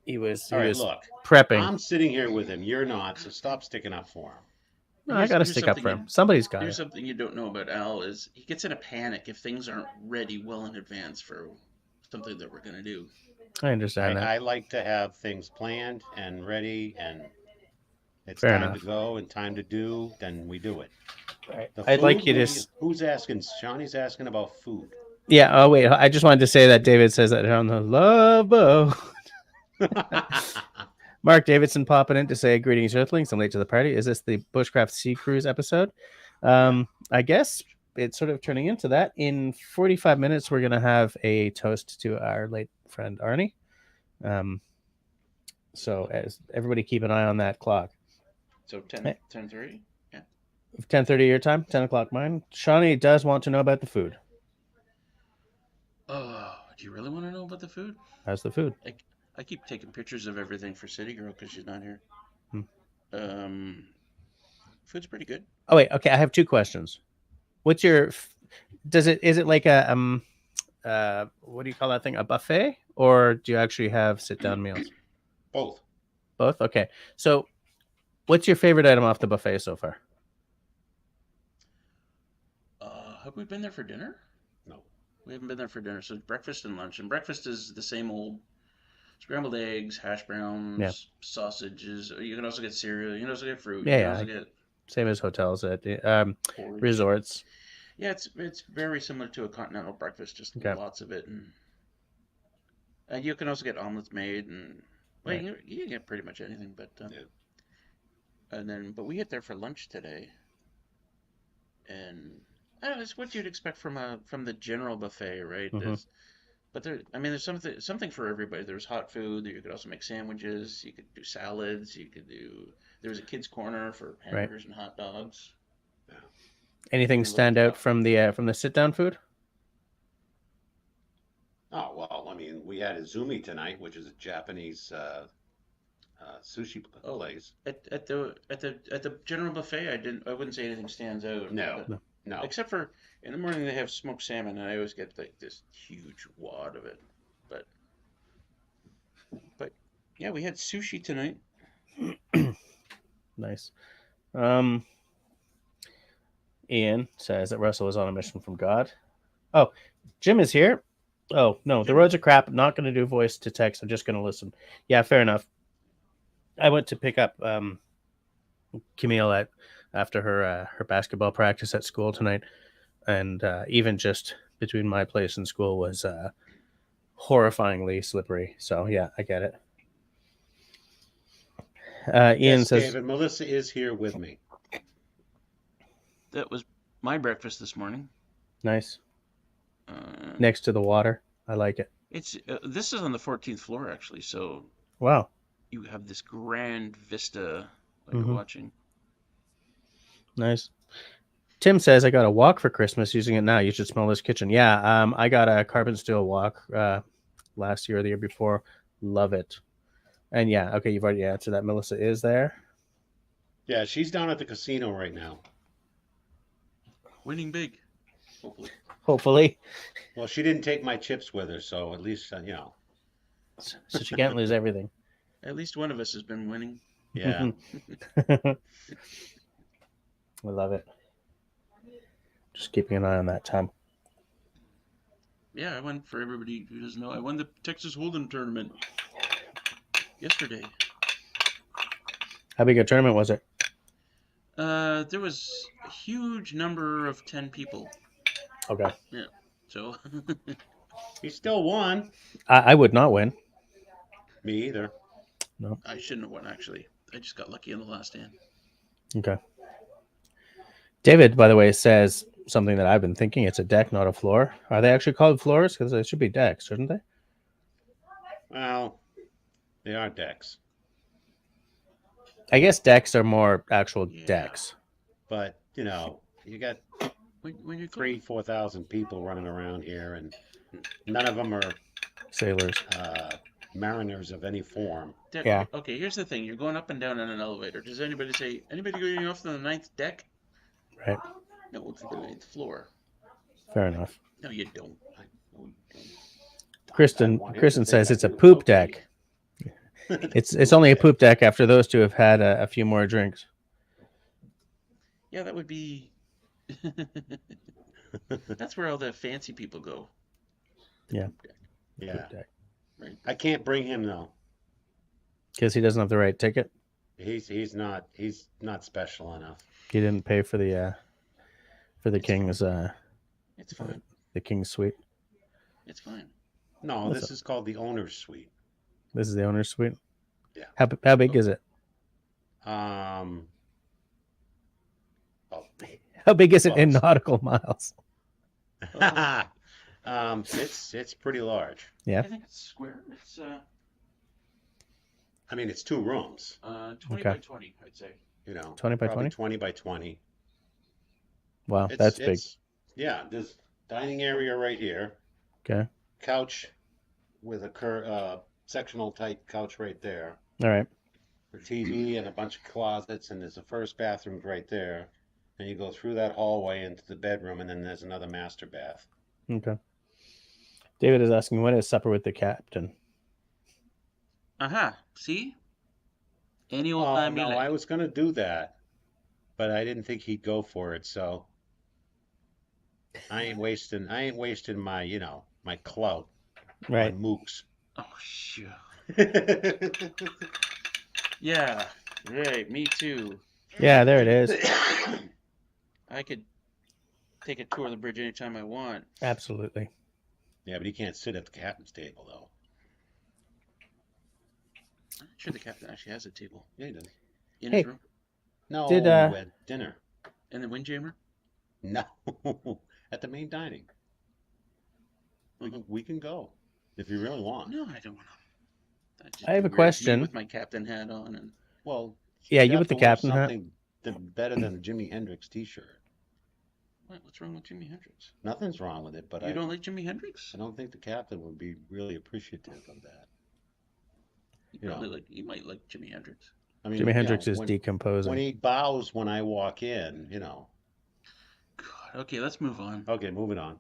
He was All right, look, prepping. I'm sitting here with him. You're not, so stop sticking up for him. No, I got to here's stick up for something him. Somebody's got Here's it. something you don't know about Al is he gets in a panic if things aren't ready well in advance for something that we're gonna do. I understand that. I like to have things planned and ready, and it's Fair time enough. to go and time to do, then we do it. Right. The I'd like food, you to. Who's asking? Johnny's asking about food. Yeah. Oh wait, I just wanted to say that David says that on the love boat. Mark Davidson popping in to say greetings, Earthlings. I'm late to the party. Is this the Bushcraft Sea Cruise episode? I guess it's sort of turning into that. In 45 minutes, we're going to have a toast to our late friend Arnie. So as everybody keep an eye on that clock. So 10:30? Yeah. 10:30 your time, 10 o'clock mine. Shawnee does want to know about the food. Oh, do you really want to know about the food? How's the food? I keep taking pictures of everything for City Girl because she's not here. Food's pretty good. Oh wait, okay. I have two questions. What's your? Is it like a what do you call that thing? A buffet, or do you actually have sit down meals? Both. Both. Okay. So, what's your favorite item off the buffet so far? Have we been there for dinner? No. We haven't been there for dinner. So it's breakfast and lunch, and breakfast is the same old scrambled eggs, hash browns, sausages. You can also get cereal. You can also get fruit. You can also get same as hotels at porridge. resorts. Yeah, it's very similar to a continental breakfast, just lots of it, and you can also get omelets made, and you can get pretty much anything. But but we get there for lunch today, and I don't know, it's what you'd expect from the general buffet, right? Mm-hmm. But there's something for everybody. There's hot food. You could also make sandwiches. You could do salads. You could do There was a kids' corner for hamburgers and hot dogs. Anything stand out from the sit down food? Oh, well, I mean, we had a Zumi tonight, which is a Japanese sushi place. At the general buffet, I wouldn't say anything stands out. No, but- no. Except for in the morning they have smoked salmon, and I always get like this huge wad of it. But yeah, we had sushi tonight. Nice. Ian says that Russell is on a mission from God. Oh, Jim is here. Oh, no, the roads are crap. I'm not going to do voice to text. I'm just going to listen. Yeah, fair enough. I went to pick up Camille after her basketball practice at school tonight. And even just between my place and school was horrifyingly slippery. So, yeah, I get it. Ian Yes, says... David, Melissa is here with me. That was my breakfast this morning. Nice. Next to the water. I like it. It's this is on the 14th floor, actually. So wow, you have this grand vista while you're watching. Nice. Tim says I got a wok for Christmas using it now. You should smell this kitchen. Yeah, I got a carbon steel wok last year or the year before. Love it. And yeah, okay, you've already answered that. Melissa is there. Yeah, she's down at the casino right now. Winning big. Hopefully. Well, she didn't take my chips with her, so at least, So she can't lose everything. At least one of us has been winning. Yeah. I love it. Just keeping an eye on that time. Yeah, I won, for everybody who doesn't know, I won the Texas Hold'em tournament yesterday. How big a tournament was it? There was a huge number of 10 people. Okay. Yeah. So He still won. I would not win. Me either. No. I shouldn't have won, actually. I just got lucky in the last hand. Okay. David, by the way, says something that I've been thinking. It's a deck, not a floor. Are they actually called floors? Because they should be decks, shouldn't they? Well, they are decks. I guess decks are more actual decks. But, you got when you're 4,000 people running around here, and none of them are sailors, mariners of any form. Yeah. Okay, here's the thing. You're going up and down in an elevator. Does anybody say, anybody going off to the 9th deck? Right. No, it's the 9th floor. Fair enough. No, you don't. No, you don't. Kristen says it's a poop deck. It's only a poop deck after those two have had a few more drinks. Yeah, that would be... That's where all the fancy people go. Yeah. Yeah. Poop deck. Right. I can't bring him, though. Because he doesn't have the right ticket. He's not special enough. He didn't pay for the king's It's fine. The king's suite. It's fine. No, this is called the owner's suite. This is the owner's suite. Yeah. How big is it? Oh, How big is it in nautical miles? it's pretty large. Yeah. I think it's square. It's I mean, it's 2 rooms. 20 by 20, I'd say. 20 by 20? 20 by 20. Wow, that's big. Yeah, there's dining area right here. Okay. Couch with a sectional type couch right there. All right. For TV and a bunch of closets, and there's a first bathroom right there. And you go through that hallway into the bedroom, and then there's another master bath. Okay. David is asking, when is supper with the captain? See? Any old Oh, time no, you like. I was going to do that, but I didn't think he'd go for it, so I ain't wasting my, my clout Right. on mooks. Oh, sure. Yeah, right, me too. Yeah, there it is. I could take a tour of the bridge anytime I want. Absolutely. Yeah, but he can't sit at the captain's table, though. I'm sure the captain actually has a table. Yeah, he does. In his room. No, Did, we had dinner. In the windjammer? No, at the main dining. We can go if you really want. No, I don't want to. I have a question. With my captain hat on, and Well, Yeah, you have with the to wear captain hat. something better than a Jimi Hendrix T-shirt. What's wrong with Jimi Hendrix? Nothing's wrong with it, but You don't like Jimi Hendrix? I don't think the captain would be really appreciative of that. You might like Jimi Hendrix. I mean, Jimi Hendrix is when decomposing. he bows when I walk in, God, okay, let's move on. Okay, moving on.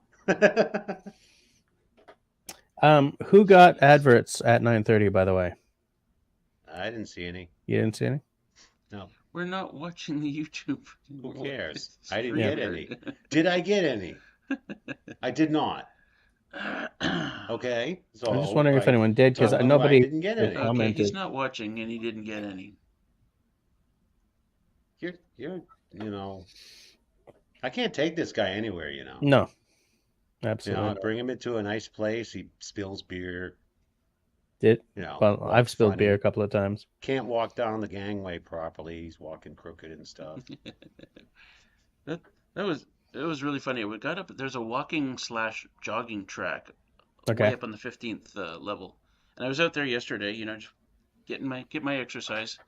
Who got adverts at 9:30? By the way, I didn't see any. you didn't see any. No. We're not watching the YouTube. Who cares? It's I didn't get weird. any. Did I get any? I did not. Okay. So I'm just wondering if anyone did, because I nobody didn't get any. Okay, commented. he's not watching and he didn't get any. You're, I can't take this guy anywhere, No, absolutely. I bring him into a nice place. He spills beer. Did well? walks I've spilled funny. beer a couple of times. Can't walk down the gangway properly. He's walking crooked and stuff. That was really funny. We got up. There's a walking/jogging track Okay. way up on the 15th level, and I was out there yesterday. Just get my exercise,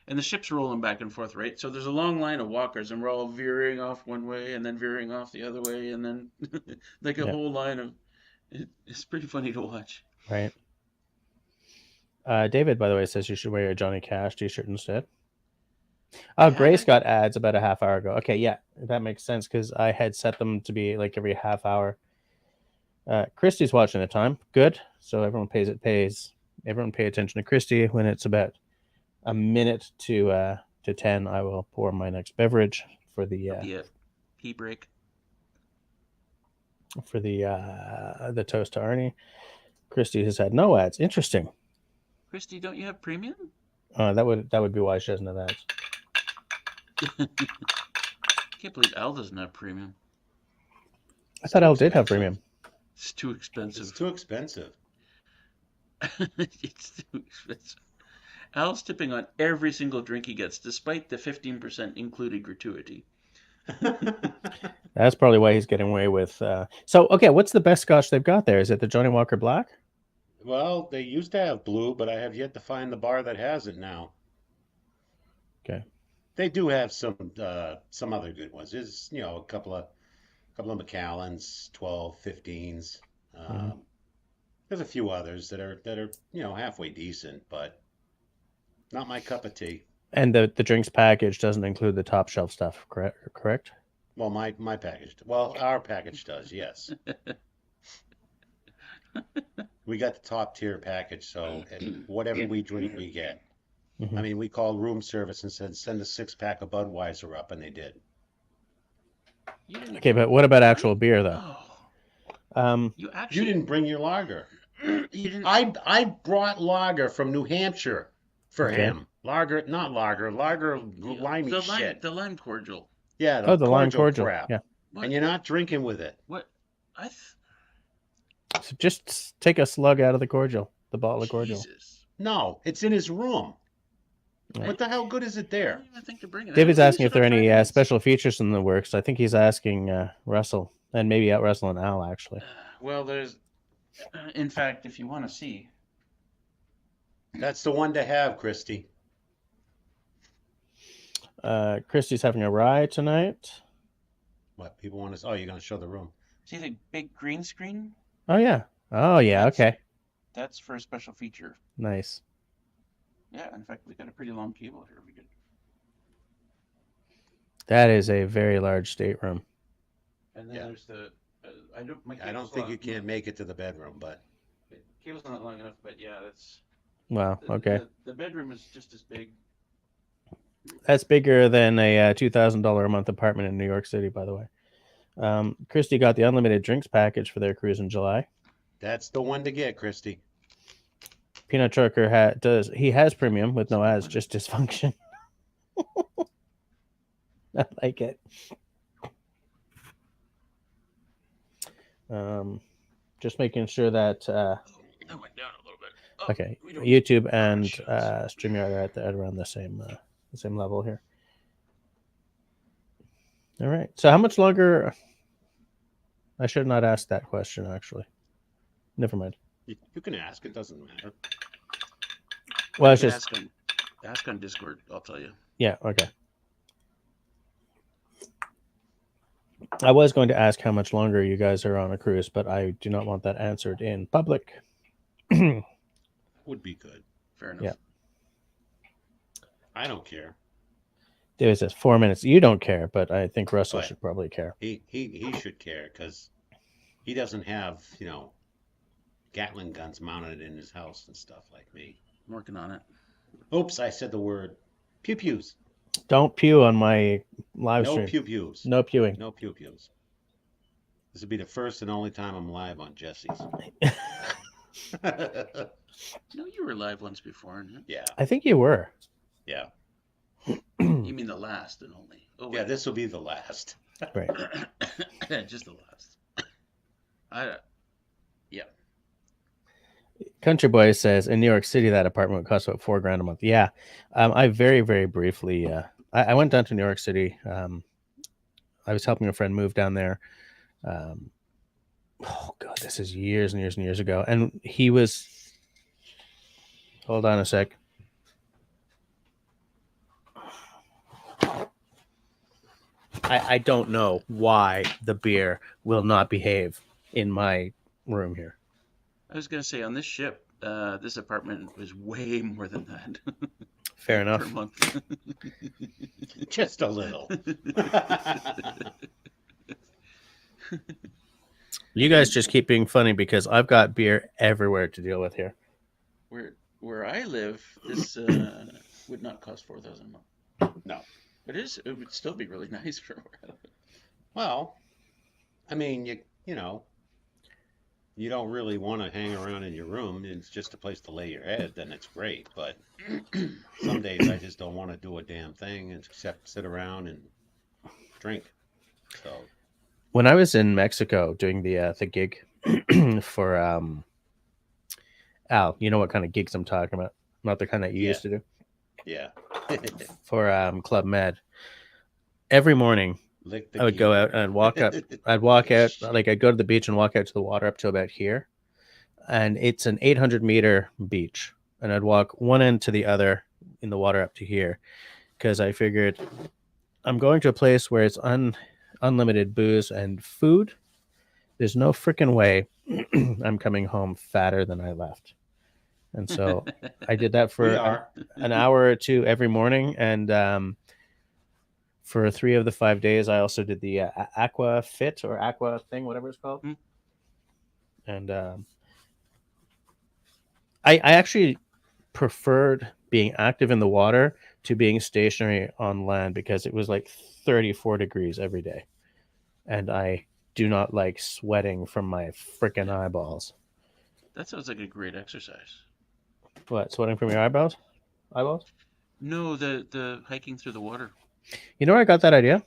and the ship's rolling back and forth, right? So there's a long line of walkers, and we're all veering off one way and then veering off the other way, and then like a whole line of. It's pretty funny to watch. Right. David, by the way, says you should wear your Johnny Cash t-shirt instead. Oh, Grace got ads about a half hour ago. Okay, yeah, that makes sense because I had set them to be like every half hour. Christy's watching the time. Good. So everyone everyone pay attention to Christy. When it's about a minute to 10, I will pour my next beverage for the pee break. For the toast to Arnie. Christy has had no ads. Interesting. Christy, don't you have premium? That would be why she doesn't have ads. Can't believe Al doesn't have premium. I thought Al did have premium. It's too expensive. It's too expensive. It's too expensive. Al's tipping on every single drink he gets, despite the 15% included gratuity. That's probably why he's getting away with. So, okay, what's the best scotch they've got there? Is it the Johnny Walker Black? Well, they used to have blue, but I have yet to find the bar that has it now. Okay. They do have some other good ones. There's a couple of Macallans, 12, 15s. There's a few others that are halfway decent, but not my cup of tea. And the drinks package doesn't include the top shelf stuff, correct? Well, my package. Well, our package does, yes. We got the top tier package, so whatever we drink, we get. I mean, we called room service and said, send a 6-pack of Budweiser up, and they did. Okay, but what about actual beer, though? You You didn't bring your lager. I brought lager from New Hampshire for him. Lager, limey shit. The lime cordial. Yeah, the lime cordial crap. Yeah. What? And you're not drinking with it. What? So just take a slug out of the cordial, the bottle of cordial. Jesus. No, it's in his room. Yeah. What the hell good is it I there? don't even think to bring it. David's asking if there are any special features in the works. I think he's asking Russell, and maybe out Russell and Al, actually. Well, there's. In fact, if you want to see. That's the one to have, Christy. Christy's having a rye tonight. What people want to? Oh, you're going to show the room. See the big green screen? Oh, yeah. Oh, yeah. Okay. That's for a special feature. Nice. Yeah, in fact, we got a pretty long cable here. We could. That is a very large stateroom. And then there's the. I don't think you can make it to the bedroom, but cable's not long enough. But yeah, that's. Wow. Okay. The bedroom is just as big. That's bigger than a $2,000 a month apartment in New York City, by the way. Christy got the unlimited drinks package for their cruise in July. that's the one to get, Christy. Peanut Trucker has premium with no ads, just dysfunction. I like it. Just making sure that That went down a little bit. Oh, okay, YouTube and StreamYard are at around the same level here. All right. So how much longer? I should not ask that question, actually. Never mind. You can ask. It doesn't matter. Well, it's just Ask on Discord. I'll tell you. Yeah. Okay. I was going to ask how much longer you guys are on a cruise, but I do not want that answered in public. Would be good. Fair enough. Yeah. I don't care. There's this 4 minutes. You don't care, but I think Russell But should probably care. He should care because he doesn't have, Gatling guns mounted in his house and stuff like me. I'm working on it. Oops, I said the word pew-pews. Don't pew on my live No stream. pew-pews. No pewing. No pew-pews. This will be the first and only time I'm live on Jesse's. No, you were live once before. Yeah. I think you were. Yeah. You mean the last and only? Oh, Yeah, wait. this will be the last. Right. Just the last. Yeah. Country Boy says in New York City that apartment would cost about $4,000 a month. Yeah. I very, very briefly I went down to New York City. I was helping a friend move down there. Oh god, this is years and years and years ago. And he was, hold on a sec. I don't know why the beer will not behave in my room here. I was going to say, on this ship, this apartment was way more than that. Fair enough. Per month. Just a little. You guys just keep being funny because I've got beer everywhere to deal with here. Where I live, this would not cost $4,000 a month. No. But it would still be really nice for where I live. Well, I mean, you don't really want to hang around in your room. It's just a place to lay your head, then it's great. But some days I just don't want to do a damn thing except sit around and drink. So when I was in Mexico doing the gig for Al, you know what kind of gigs I'm talking about? Not the kind that you used to do. Yeah. For Club Med. Every morning I would go out and walk up. I'd walk out, like I'd go to the beach and walk out to the water up to about here. And it's an 800-meter beach. And I'd walk one end to the other in the water up to here. Because I figured I'm going to a place where it's unlimited booze and food. There's no freaking way I'm coming home fatter than I left. And so I did that for an hour or two every morning. And for 3 of the 5 days, I also did the Aqua Fit or Aqua thing, whatever it's called. And I actually preferred being active in the water to being stationary on land because it was like 34 degrees every day. And I do not like sweating from my freaking eyeballs. That sounds like a great exercise. What, sweating from your eyeballs? Eyeballs? No, the hiking through the water. You know where I got that idea?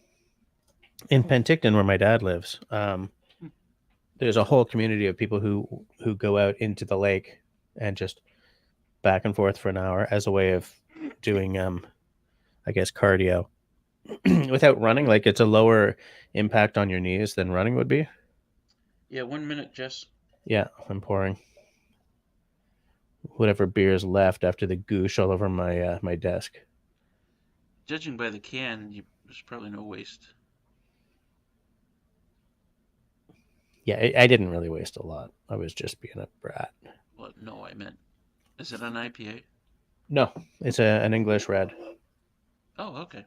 In Penticton, where my dad lives. There's a whole community of people who go out into the lake and just back and forth for an hour as a way of doing, I guess, cardio without running. Like it's a lower impact on your knees than running would be. Yeah, 1 minute, Jess. Yeah, I'm pouring whatever beer is left after the goosh all over my my desk. Judging by the can, there's probably no waste. Yeah, I didn't really waste a lot. I was just being a brat. Well, no, I meant, is it an IPA? No, it's an English red. Oh, okay.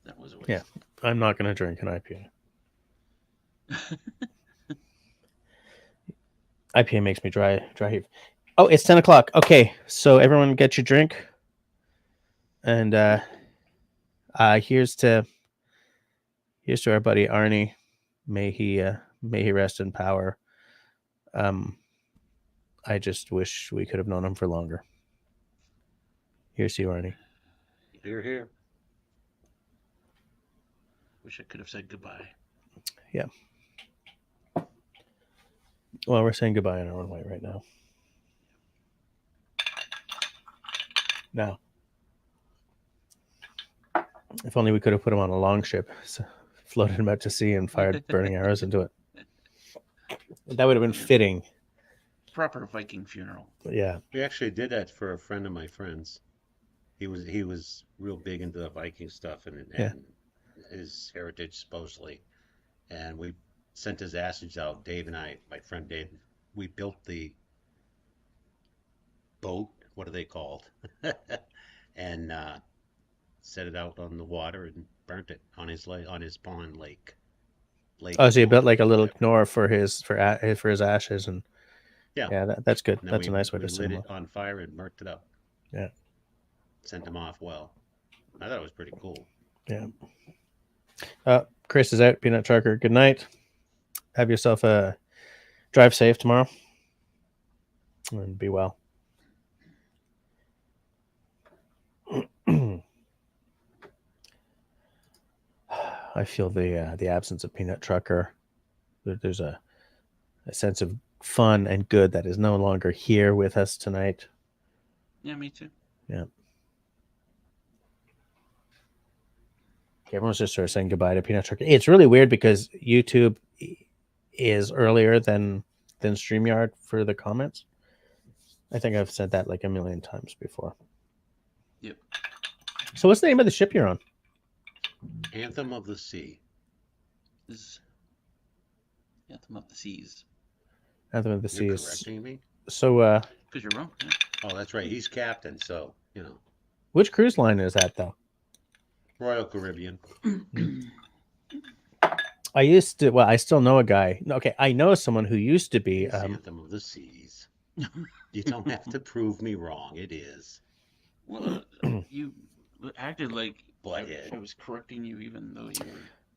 That was a waste. Yeah, I'm not going to drink an IPA. IPA makes me dry heave. Oh, it's 10 o'clock. Okay, so everyone get your drink. And here's to our buddy Arnie. May he rest in power. I just wish we could have known him for longer. Here's to you, Arnie. Here, here. Wish I could have said goodbye. Yeah. Well, we're saying goodbye in our own way right now. Now, if only we could have put him on a long ship, so floated him out to sea and fired burning arrows into it. That would have been fitting. Proper Viking funeral. But yeah. We actually did that for a friend of my friend's. he was real big into the Viking stuff Yeah. and his heritage supposedly. And we sent his ashes out. Dave and I, my friend Dave, we built the boat. What are they called? And set it out on the water and burnt it on his pond lake Oh, so you built pond, like a little whatever. knorr for his ashes, and Yeah. yeah, that's good. And then That's a nice way we to send lit them it off. on fire and burnt it up. Yeah. Sent him off well. I thought it was pretty cool. Yeah. Chris is out. Peanut Trucker. Good night. Have yourself a drive safe tomorrow, and be well. I feel the absence of Peanut Trucker. There's a sense of fun and good that is no longer here with us tonight. Yeah, me too. Yeah. Everyone's just sort of saying goodbye to Peanut Trucker. It's really weird because YouTube is earlier than StreamYard for the comments. I think I've said that like a million times before. Yep. So what's the name of the ship you're on? Anthem of the Sea. This is Anthem of the Seas. Anthem of the You're Seas. correcting me? So Because you're wrong. Yeah. Oh, that's right. He's captain, so, you know. which cruise line is that though? Royal Caribbean. I still know a guy. Okay, I know someone who used to be. It's Anthem of the Seas. You don't have to prove me wrong. It is. Well, you acted like Butthead. I was correcting you, even though you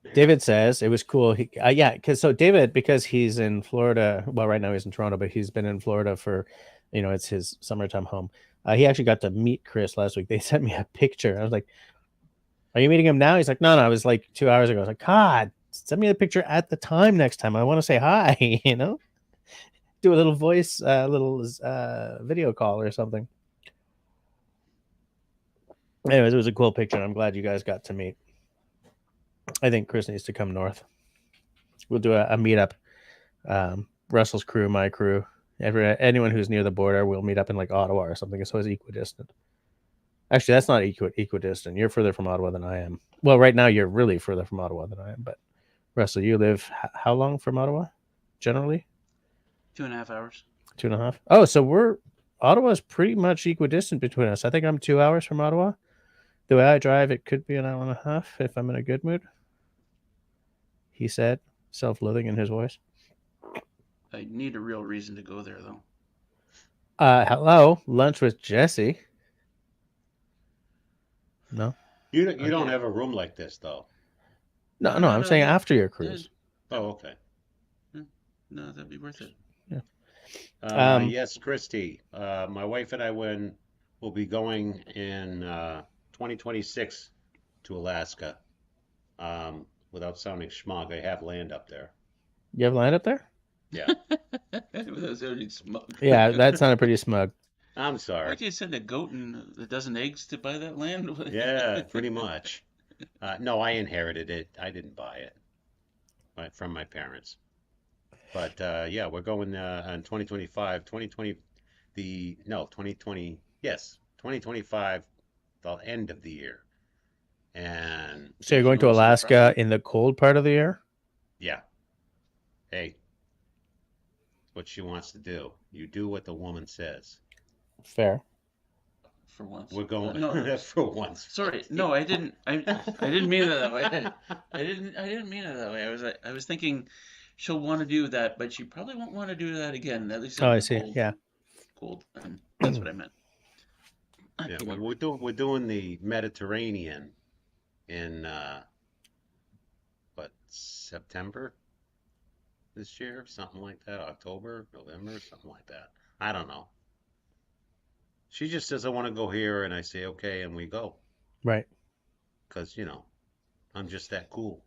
were. David says it was cool. Because he's in Florida. Well, right now he's in Toronto, but he's been in Florida for, it's his summertime home. He actually got to meet Chris last week. They sent me a picture. I was like, "Are you meeting him now?" He's like, "No, it was like 2 hours ago." I was like, "God, send me the picture at the time next time. I want to say hi." Do a little voice, video call or something. Anyways, it was a cool picture. And I'm glad you guys got to meet. I think Chris needs to come north. We'll do a meetup. Russell's crew, my crew, anyone who's near the border, we'll meet up in like Ottawa or something. It's always equidistant. Actually, that's not equidistant. You're further from Ottawa than I am. Well, right now you're really further from Ottawa than I am. But Russell, you live how long from Ottawa? Generally, 2.5 hours. 2.5. Oh, so Ottawa's pretty much equidistant between us. I think I'm 2 hours from Ottawa. The way I drive, it could be an hour and a half if I'm in a good mood. He said, self-loathing in his voice. I need a real reason to go there, though. Hello, lunch with Jesse. No, You don't have a room like this, though. no. I'm saying after your cruise. Oh, okay. No, that'd be worth it. Yeah. Yes, Christy. My wife and I will be going in 2026 to Alaska. Without sounding schmug, I have land up there. You have land up there? Yeah. Without sounding smug. Yeah, that sounded pretty smug. I'm sorry. Why'd you send a goat and a dozen eggs to buy that land? Yeah, pretty much. No, I inherited it. I didn't buy it from my parents. But yeah, we're going on 2025, 2025, the end of the year. And So you're going to Alaska in the cold part of the year? yeah. Hey, what she wants to do. You do what the woman says. Fair. For once. We're going No, for once. sorry, no, I didn't. I didn't mean it that way. I didn't mean it that way. I was thinking she'll want to do that, but she probably won't want to do that again. At least. Oh, I see. Yeah. Cold. That's what I meant. Yeah, we're doing the Mediterranean in September this year, something like that. October, November, something like that. I don't know. She just says, I want to go here, and I say, okay, and we go. Right. Because, I'm just that cool.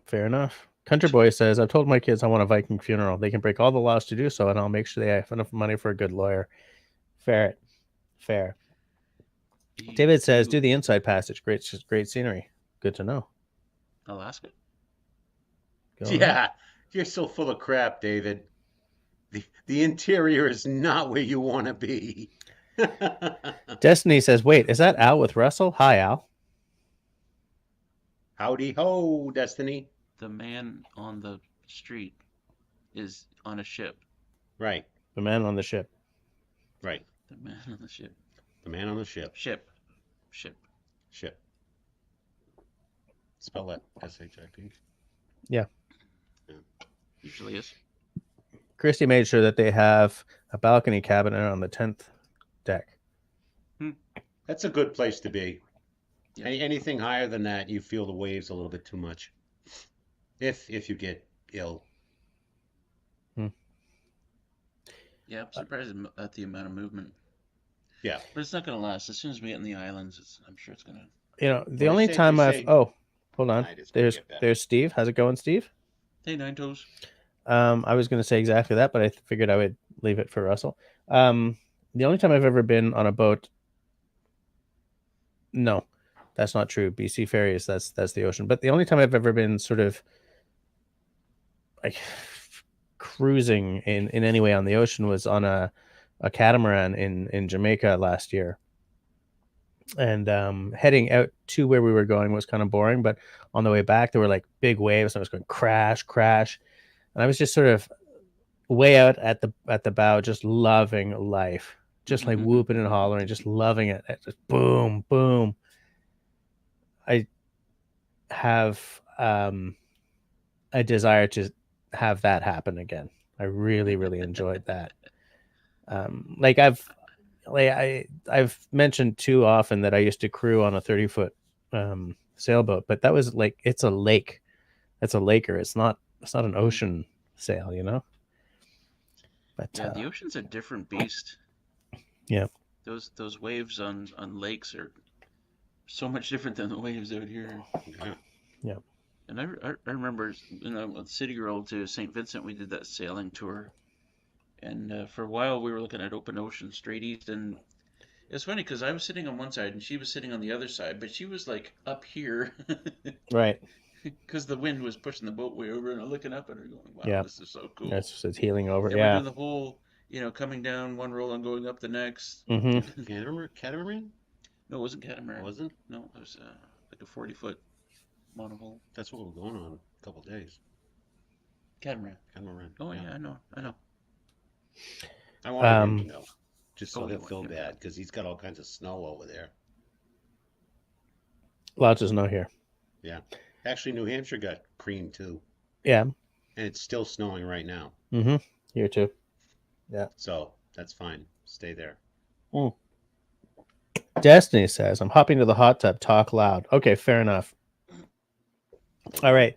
Fair enough. Country Boy says, I've told my kids I want a Viking funeral. They can break all the laws to do so, and I'll make sure they have enough money for a good lawyer. Fair. David says, do the inside passage. Great scenery. Good to know. Alaska? Yeah, you're so full of crap, David. The interior is not where you want to be. Destiny says, wait, is that Al with Russell? Hi, Al. Howdy ho, Destiny. The man on the street is on a ship. Right. The man on the ship. Right. The man on the ship. The man on the ship. Ship. Spell that S-H-I-P. Yeah. Usually is. Christy made sure that they have a balcony cabinet on the 10th deck. That's a good place to be. Yeah. Anything higher than that, you feel the waves a little bit too much. If you get ill. Yeah, I'm surprised at the amount of movement. Yeah. But it's not going to last. As soon as we get in the islands, I'm sure it's going to. You know, the Well, only time I've... Oh, hold on. Tonight it's gonna get better. There's Steve. How's it going, Steve? Hey, Nine Toes. I was going to say exactly that, but I figured I would leave it for Russell. The only time I've ever been on a boat... No, that's not true. BC Ferries, that's the ocean. But the only time I've ever been sort of like cruising in any way on the ocean was on a catamaran in Jamaica last year. And heading out to where we were going was kind of boring, but on the way back there were like big waves and I was going crash, and I was just sort of way out at the bow, just loving life, just like whooping and hollering, just loving it. Just boom, boom. I have a desire to have that happen again. I really, really enjoyed that. I've mentioned too often that I used to crew on a 30-foot sailboat, but that was like, it's a lake. It's a laker. It's not an ocean sail, you know? But yeah, the ocean's a different beast. Yeah. Those waves on lakes are so much different than the waves out here. Yeah. And I remember, with City Girl to St. Vincent, we did that sailing tour. And for a while, we were looking at open ocean straight east. And it's funny because I was sitting on one side and she was sitting on the other side, but she was like up here. Right. Because the wind was pushing the boat way over, and I'm looking up at her going, wow, Yeah. this is so cool. That's just it's healing over. And Yeah. we're doing the whole, coming down one roll and going up the next. Mm-hmm. Catamaran? No, it wasn't catamaran. It wasn't? No, it was like a 40-foot monohull. That's what we're going on a couple of days. Catamaran. Oh, Yeah. yeah, I know. I wanted him to know. Just so Oh, he'll you feel want him to bad because he's got all kinds of snow over there. Lots of snow here. Yeah. Actually, New Hampshire got cream too. Yeah. And it's still snowing right now. Mm-hmm. Here too. Yeah. So that's fine. Stay there. Destiny says, I'm hopping to the hot tub, talk loud. Okay, fair enough. All right.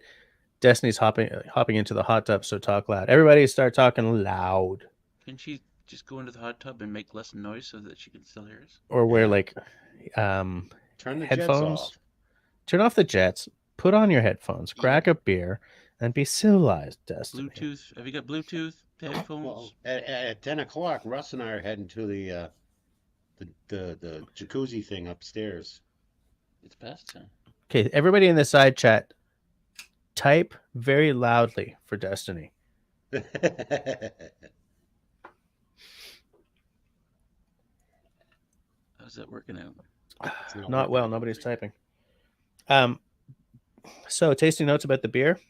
Destiny's hopping into the hot tub, so talk loud. Everybody start talking loud. Can she just go into the hot tub and make less noise so that she can still hear us? Or wear like Turn the headphones. jets off. Turn off the jets, put on your headphones, crack a beer, and be civilized, Destiny. Bluetooth. Have you got Bluetooth headphones? Well, at 10 o'clock, Russ and I are heading to the jacuzzi thing upstairs. It's past time. Okay, everybody in the side chat, type very loudly for Destiny. How's that working out? Not well. Nobody's typing. So tasting notes about the beer.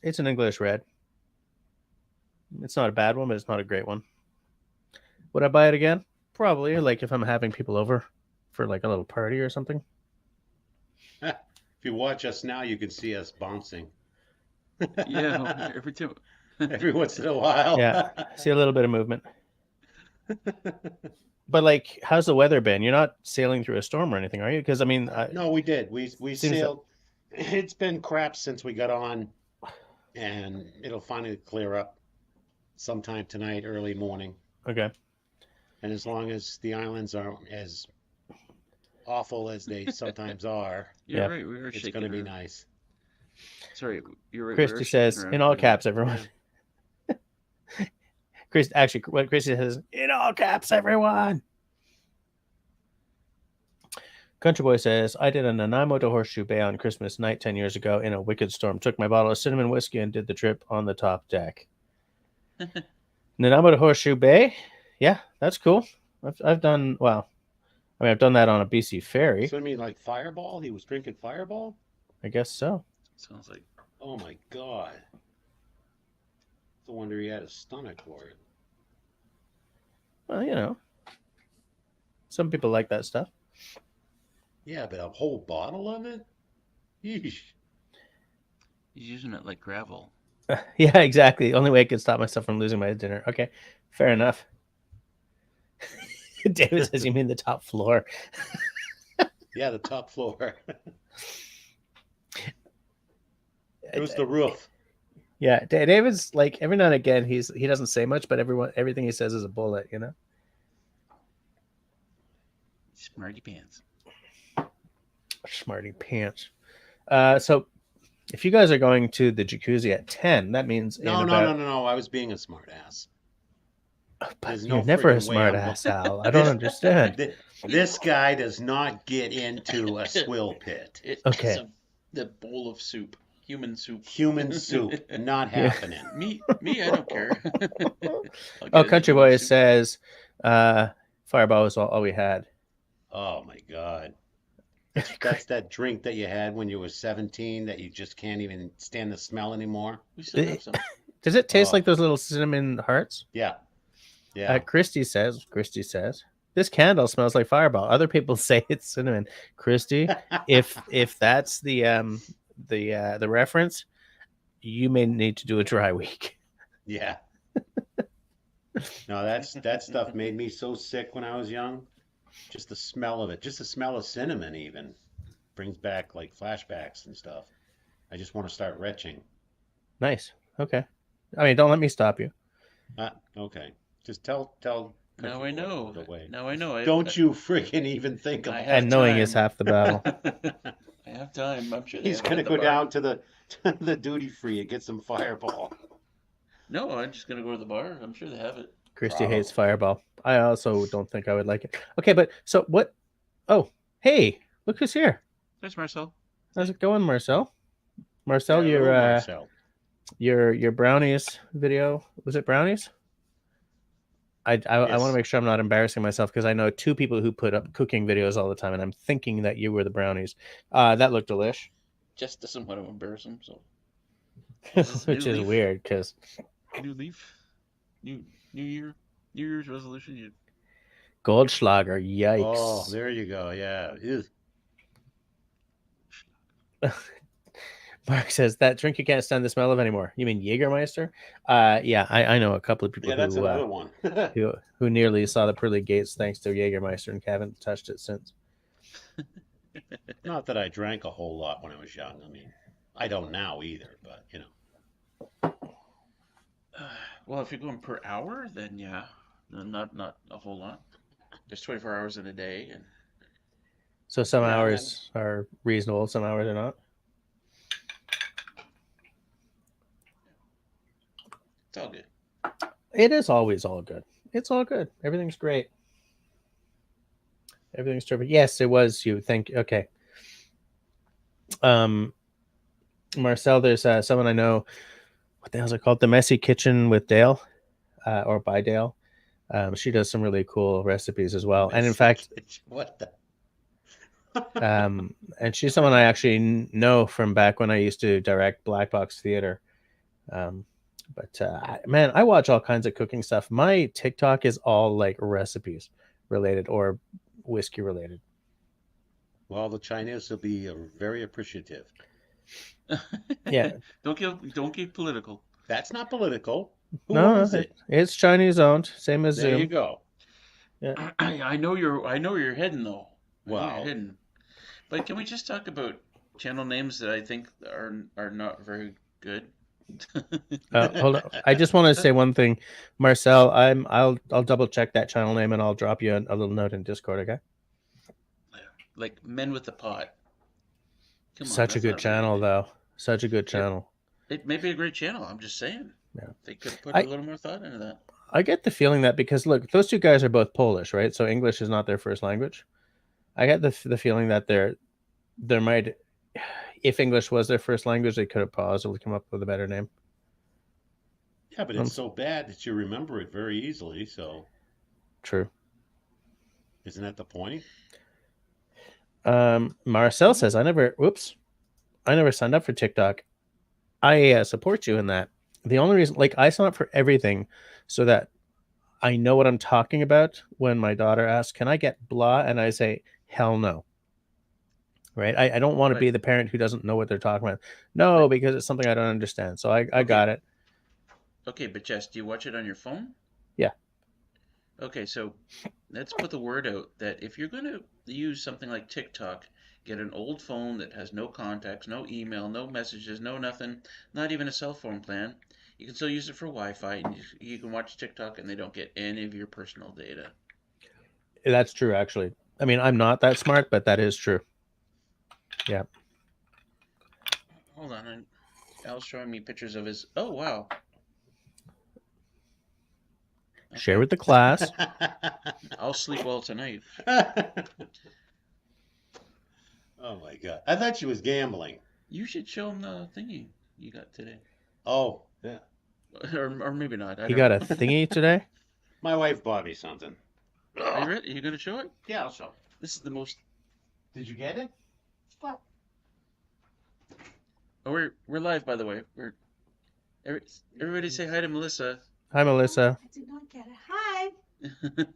It's an English red. It's not a bad one, but it's not a great one. Would I buy it again? Probably. Like if I'm having people over for like a little party or something. If you watch us now, you can see us bouncing. Yeah, every time. Every once in a while. Yeah, see a little bit of movement. But like, how's the weather been? You're not sailing through a storm or anything, are you? Because I mean, no, we did. We Seems sailed. It's been crap since we got on, and it'll finally clear up sometime tonight, early morning. Okay. And as long as the islands aren't as awful as they sometimes are, Yeah, Yeah. right. We were it's shaking going to be her. nice. Sorry, you're right. Christy says, in all caps, everyone. Actually, what Christy says, in all caps, everyone. Country Boy says, I did a Nanaimo to Horseshoe Bay on Christmas night 10 years ago in a wicked storm. Took my bottle of cinnamon whiskey and did the trip on the top deck. Nanaimo to Horseshoe Bay? Yeah, that's cool. I've done well. I mean, I've done that on a BC ferry. So I mean, like Fireball? He was drinking Fireball? I guess so. Sounds like Oh my God. No wonder he had a stomach for it. Well, you know, some people like that stuff. Yeah, but a whole bottle of it? Yeesh. he's using it like gravel. Yeah, exactly. Only way I could stop myself from losing my dinner. Okay, fair enough. David says, "You mean the top floor?" Yeah, the top floor. It was the roof. Yeah, David's like every now and again he doesn't say much, but everything he says is a bullet. You know. Smarty pants. Smarty pants. So if you guys are going to the jacuzzi at 10, that means No, no. I was being a smart ass. But There's you're no never a friggin' way smart I'm ass, going. Al. I don't understand. This guy does not get into a swill pit. Okay. The bowl of soup. Human soup. Human soup, not Yeah. happening. Me, I don't care. Oh, Country Boy says, Fireball was all we had. Oh my God. That's that drink that you had when you were 17 that you just can't even stand the smell anymore. We still have some. Does it taste Oh. like those little cinnamon hearts? Yeah. Yeah. Christy says, this candle smells like Fireball. Other people say it's cinnamon. Christy, if that's the reference, you may need to do a dry week. Yeah. No, that stuff made me so sick when I was young. Just the smell of it, just the smell of cinnamon even brings back like flashbacks and stuff. I just want to start retching. Nice. Okay. I mean, don't let me stop you. Okay. Just tell. Now I know. The way. Now I know. Don't you freaking even think I about have it. And knowing time. is half the battle. I have time. I'm sure He's gonna go down to the duty free and get some Fireball. No, I'm just gonna go to the bar. I'm sure they have it. Christy hates Fireball. I also don't think I would like it. Okay, but so what? Oh, hey, look who's here. There's Marcel. How's it going, Marcel? Marcel, Yeah, your Marcel. your brownies video, was it brownies? I Yes. want to make sure I'm not embarrassing myself because I know two people who put up cooking videos all the time, and I'm thinking that you were the brownies. That looked delish. Just doesn't want to embarrass him, so. Which is weird because New leaf, new year, New Year's resolution. You... Goldschlager, yikes! Oh, there you go. Yeah. Ew. Mark says that drink you can't stand the smell of anymore. You mean Jägermeister? Yeah, I know a couple of people Yeah, that's who another one. who nearly saw the pearly gates thanks to Jägermeister and haven't touched it since. Not that I drank a whole lot when I was young. I mean, I don't now either, but you know. Well, if you're going per hour, then yeah, not a whole lot. There's 24 hours in a day, and So some Yeah, hours are reasonable, some hours are not. it's all good. It is always all good. It's all good. Everything's great. Everything's terrific. Yes, it was you. Thank you. Okay. Marcel, there's someone I know. What the hell is it called? The Messy Kitchen with Dale, or by Dale. She does some really cool recipes as well. And in fact, What the? and she's someone I actually know from back when I used to direct Black Box Theater. Man, I watch all kinds of cooking stuff. My TikTok is all like recipes related or whiskey related. Well, the Chinese will be very appreciative. Yeah. Don't get political. That's not political. Who No, owns it? it's Chinese owned, same as There Zoom. you go. Yeah. I know where you're heading though. I know where Wow. you're heading. But can we just talk about channel names that I think are not very good? Hold on. I just want to say one thing, Marcel. I'll double check that channel name and I'll drop you a little note in Discord. Okay. Like Men with the Pot. Come on, Such a that's good not channel, really though. Such a good channel. It may be a great channel. I'm just saying. Yeah. They could put a little more thought into that. I get the feeling that because look, those two guys are both Polish, right? So English is not their first language. I get the feeling that there might, if English was their first language, they could have possibly come up with a better name. Yeah, but it's so bad that you remember it very easily. So True. Isn't that the point? Marcel says, I never signed up for TikTok. I support you in that. The only reason, like, I sign up for everything so that I know what I'm talking about when my daughter asks, can I get blah? And I say, hell no. Right? I don't want to be the parent who doesn't know what they're talking about. No, because it's something I don't understand. So I got it. Okay, but Jess, do you watch it on your phone? Yeah. Okay, so let's put the word out that if you're going to use something like TikTok, get an old phone that has no contacts, no email, no messages, no nothing, not even a cell phone plan. You can still use it for Wi-Fi, and you can watch TikTok, and they don't get any of your personal data. That's true, actually. I mean, I'm not that smart, but that is true. Yeah. Hold on. Al's showing me pictures of his... Oh, wow. Okay. Share with the class. I'll sleep well tonight. Oh, my God. I thought she was gambling. You should show him the thingy you got today. Oh, yeah. Or maybe not. You got a thingy today? My wife bought me something. Are you ready? Are you going to show it? Yeah, I'll show. This is the most... Did you get it? What? Oh, we're live, by the way. Everybody say hi to Melissa. Hi, Melissa. I did not get it. Hi. I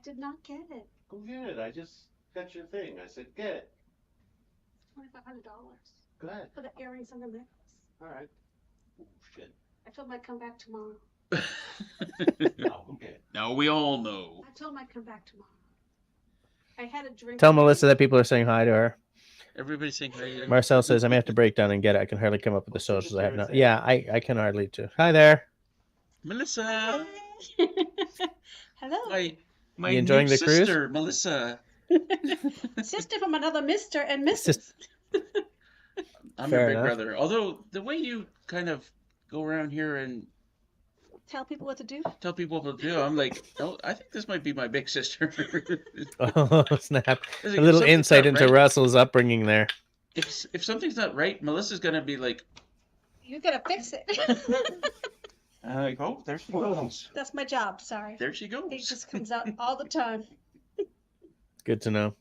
did not get it. Go get it. I just got your thing. I said, get it. $2,500. Go ahead. For the earrings and the necklace. All right. Oh, shit. I told him I'd come back tomorrow. Oh, okay. Now we all know. I told him I'd come back tomorrow. I had a drink. Tell Melissa that people are saying hi to her. Everybody's saying hi. Marcel says, I may have to break down and get it. I can hardly come up with the socials. I have not. Yeah, I can hardly too. Hi there. Melissa. Hello. My You enjoying new the cruise? sister, Melissa. Sister from another Mr. and Mrs. I'm Fair your big enough. brother. Although the way you kind of go around here and Tell people what to do. tell people what to do, I'm like, oh, I think this might be my big sister. Oh, snap. It's A like, little if something's insight not into right- Russell's upbringing there. If something's not right, Melissa's gonna be like, You're going to fix it. oh, there she goes. That's my job. Sorry. There she It goes. just comes out all the time. Good to know.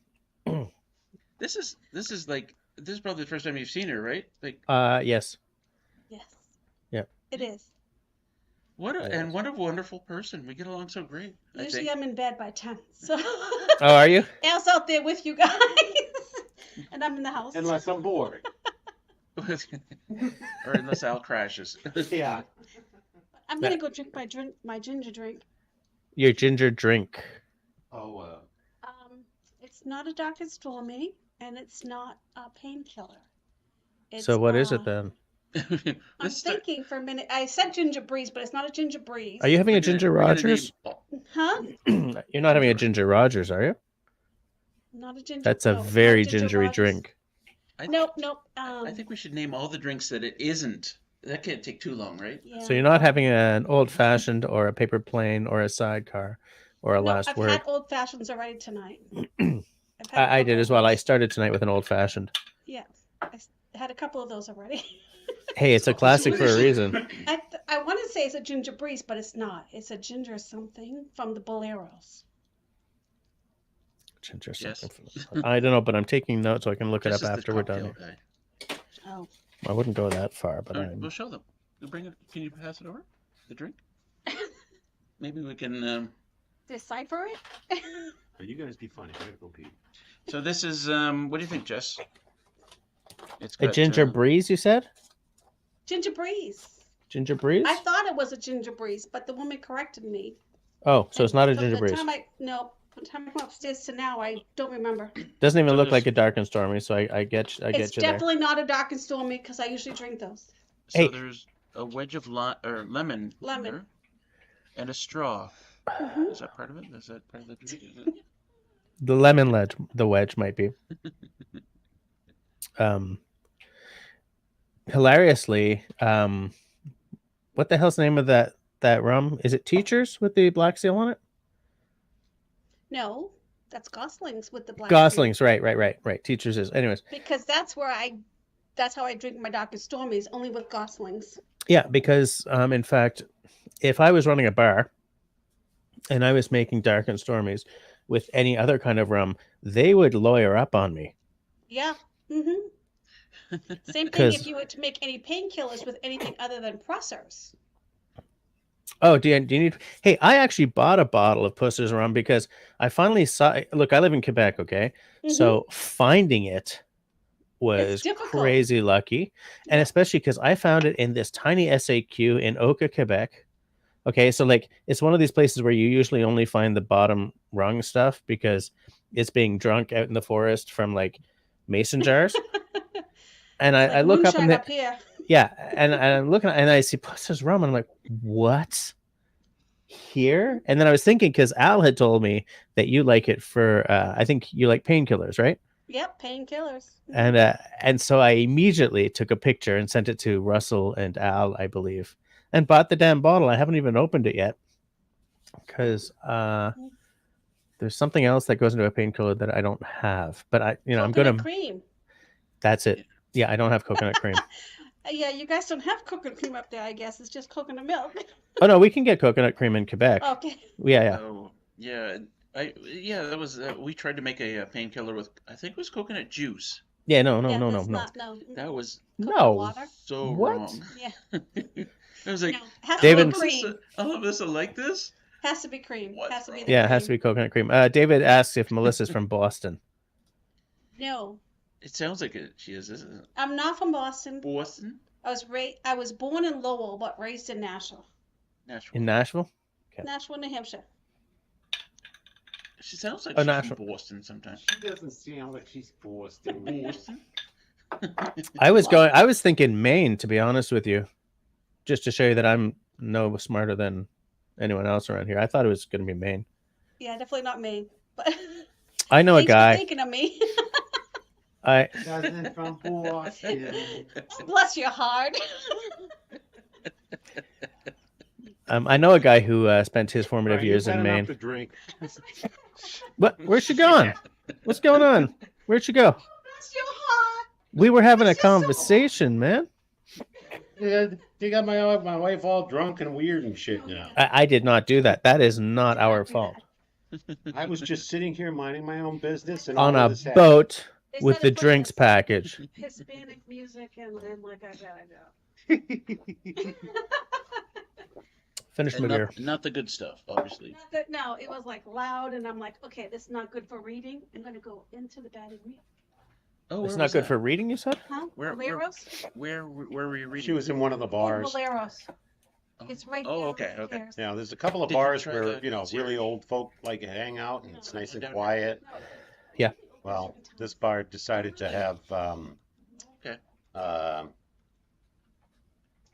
This is probably the first time you've seen her, right? Like, Yes. Yes. Yep. It is. what a wonderful person. We get along so great. Usually I'm in bed by 10. So Oh, are you? Al's out there with you guys. And I'm in the house. Unless I'm bored. Or unless Al crashes. Yeah. I'm going to go drink my ginger drink. Your ginger drink. Oh, It's not a dark and stormy, and it's not a painkiller. So what is it then? I'm thinking for a minute. I said ginger breeze, but it's not a ginger breeze. Are you having a Ginger Rogers? Huh? You're not having a Ginger Rogers, are you? Not a ginger. That's a no, not very ginger gingery Rogers. drink. Nope. I think we should name all the drinks that it isn't. That can't take too long, right? Yeah. So you're not having an old fashioned or a paper plane or a sidecar or a No, last I've word. had old fashions already tonight. I did as well. I started tonight with an old fashioned. Yeah, I had a couple of those already. Hey, it's a classic for a reason. I want to say it's a ginger breeze, but it's not. It's a ginger something from the Boleros. Ginger Yes. something. I don't know, but I'm taking notes so I can look it This up is the after we're done. cocktail Here. guy. Oh. I wouldn't go that far, but We'll show them. We'll bring it. Can you pass it over? The drink? Maybe we can. Decipher it? you guys be funny. I gotta go pee. So this is. What do you think, Jess? It's a got, ginger breeze, you said? Ginger breeze. Ginger breeze? I thought it was a ginger breeze, but the woman corrected me. Oh, so it's not a From ginger the breeze. From the time I come upstairs to now, I don't remember. Doesn't even So look there's- like a dark and stormy, so I get It's you there. definitely not a dark and stormy because I usually drink those. So Hey. there's a wedge of lemon. Lemon. there, and a straw. Mhm. Is that part of it? Is that part of the drink? Is it? The lemon wedge might be. Hilariously, what the hell's the name of that rum? Is it Teachers with the black seal on it? No, that's Gosling's with the black. Goslings, right. Teachers is. Anyways, Because that's how I drink my dark and stormies, only with Goslings. yeah, because in fact, if I was running a bar and I was making dark and stormies, with any other kind of rum, they would lawyer up on me. Yeah. Mm-hmm. Same thing 'Cause- if you were to make any painkillers with anything other than pressers. Oh, do you need? Hey, I actually bought a bottle of Pusser's rum because I finally saw. Look, I live in Quebec, okay, so finding it was difficult. crazy lucky, and Yeah. especially because I found it in this tiny SAQ in Oka, Quebec. Okay, so like it's one of these places where you usually only find the bottom rung stuff because it's being drunk out in the forest from like mason jars. And I look up and up here. yeah, and I'm looking and I see Pusser's rum and I'm like, what? Here? And then I was thinking because Al had told me that you like it for I think you like painkillers, right? Yep, painkillers. And so I immediately took a picture and sent it to Russell and Al, I believe, and bought the damn bottle. I haven't even opened it yet because there's something else that goes into a painkiller that I don't have. But I'm Coconut gonna. cream. That's it. Yeah, I don't have coconut cream. Yeah, you guys don't have coconut cream up there, I guess. It's just coconut milk. Oh no, we can get coconut cream in Quebec. Okay. Yeah. Oh, yeah. That was we tried to make a painkiller with I think it was coconut juice. Yeah, no. That's not, no. That was Coconut water. so What? wrong. Yeah. I was like, No, has David- to be cream. all of this are like this. Has to be cream. What's Has to be wrong? the Yeah, it cream. has to be coconut cream. David asks if Melissa's from Boston. No, It sounds like she is, isn't it? I'm not from Boston. Boston? I was born in Lowell, but raised in Nashville. Nashville. In Nashville? Okay. Nashville, New Hampshire. She sounds like Oh, she's Nashville. from Boston sometimes. She doesn't sound like she's Boston. Boston? I was thinking Maine, to be honest with you. Just to show you that I'm no smarter than anyone else around here. I thought it was going to be Maine. Yeah, definitely not me. But I know a thanks for guy. thinking of me. Doesn't from Boston. Bless your heart. I know a guy who spent his formative years in Maine. To drink. What? Where's she going? What's going on? Where'd she go? Bless your heart. We were having a It's just so- conversation, man. Yeah, you got my wife all drunk and weird and shit now. I did not do that. That is not our fault. I was just sitting here minding my own business and On all a of this happened. boat They with said the it was drinks package. Hispanic music, and I'm like, I gotta go. Finish And my beer. not the good stuff, obviously. Not that, no, it was like loud, and I'm like, okay, this is not good for reading. I'm gonna go into the bed and read. Oh, It's not good for reading, you said? Huh? Where- Boleros? where were you reading? She was in one of the bars. Boleros. It's right Oh, there. okay, okay. Yeah, there's a couple of Did you bars try where, the really cereal? old folk like to hang out and it's nice and Down here. quiet. Yeah. Well, this bar decided to have Okay.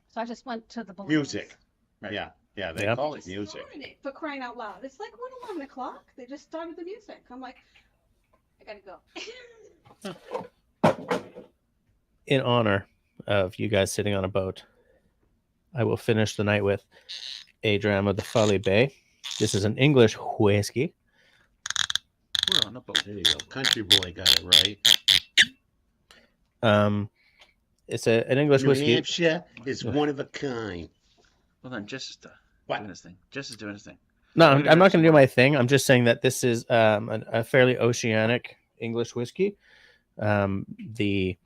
So I just went to the Boleros. music. Right. Yeah, they Yeah. call it It's music. starting it, for crying out loud. It's like 11 o'clock. They just started the music. I'm like, I gotta go. In honor of you guys sitting on a boat, I will finish the night with a dram of the Folly Bay. This is an English whiskey. We're on a boat. There you go. Country boy got it right. It's an English New whiskey. Hampshire is one of a kind. Well, then, Jess is What? doing his thing. Jess is doing his thing. No, We're I'm gonna not have going to do some my thing. I'm just saying that this is a fairly oceanic English whiskey. The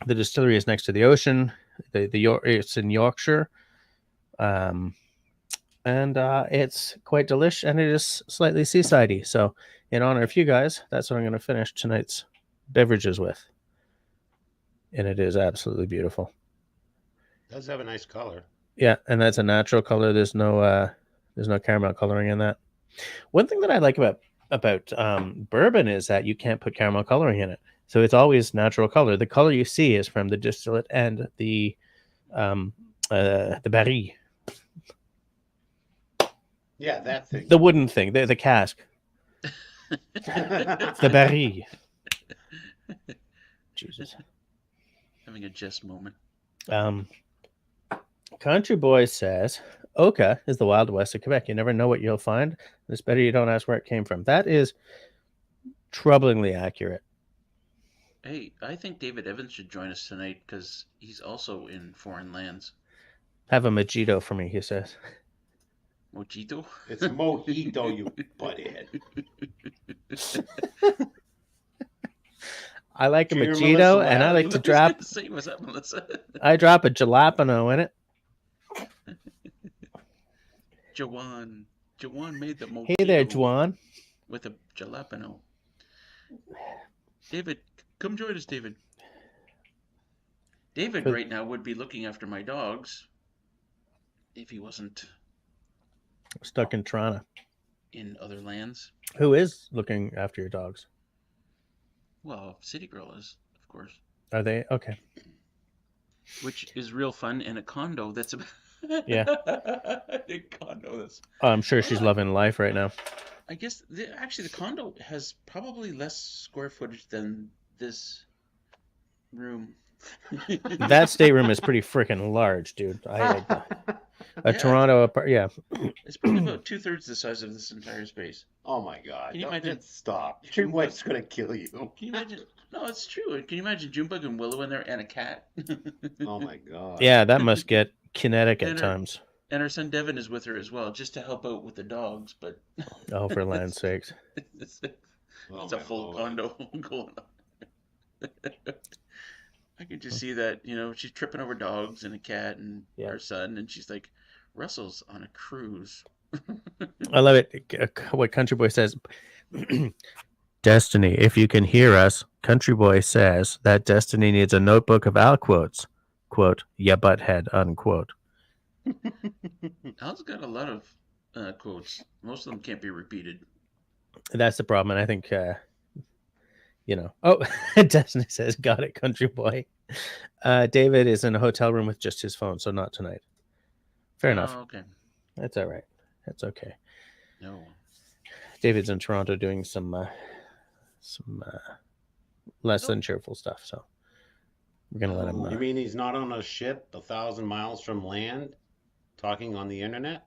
distillery is next to the ocean. It's in Yorkshire, and it's quite delish, and it is slightly seasidey. So, in honor of you guys, that's what I'm going to finish tonight's beverages with, and it is absolutely beautiful. Does have a nice color. Yeah, and that's a natural color. There's no caramel coloring in that. One thing that I like about bourbon is that you can't put caramel coloring in it, so it's always natural color. The color you see is from the distillate and the baril, Yeah, that thing. the wooden thing, the cask, the baril. Jesus. Having a Jess moment. Country Boy says, Oka is the Wild West of Quebec. You never know what you'll find. It's better you don't ask where it came from. That is troublingly accurate. Hey, I think David Evans should join us tonight because he's also in foreign lands. Have a mojito for me, he says. Mojito? It's mojito, you butthead. I like a Did you hear mojito, Melissa and I laugh? like to drop. Say what's up, Melissa. I drop a jalapeno in it. Jawan made the mojito. Hey there, Juan. With a jalapeno. David, come join us, David. David right now would be looking after my dogs if he wasn't Stuck in Toronto. in other lands. Who is looking after your dogs? Well, City Girl is, of course. Are they okay? Which is real fun in a condo that's about Yeah. a condo that's I'm sure she's loving life right now. I guess actually the condo has probably less square footage than this room. That stateroom is pretty freaking large, dude. I like that. A Toronto apartment. Yeah. It's probably about 2/3 the size of this entire space. Oh my God! Can you No, imagine? Stop! Your wife's gonna kill you. Can you imagine? No, it's true. Can you imagine Junebug and Willow in there and a cat? Oh my God! Yeah, that must get kinetic at And times. And her son Devin is with her as well, just to help out with the dogs. But Oh, for land's sakes. it's Oh, a my full Lord. condo going on. I could just see that, she's tripping over dogs and a cat and Yeah. her son, and she's like, Russell's on a cruise. I love it. What Country Boy says. Destiny, if you can hear us, Country Boy says that Destiny needs a notebook of Al quotes. Quote, ya butthead, unquote. Al's got a lot of quotes. Most of them can't be repeated. That's the problem. And I think, oh, Destiny says, got it, Country Boy. David is in a hotel room with just his phone, so not tonight. Fair enough. Okay. That's all right. That's okay. No. David's in Toronto doing some less than cheerful stuff, so we're gonna let him. You mean he's not on a ship 1,000 miles from land, talking on the internet?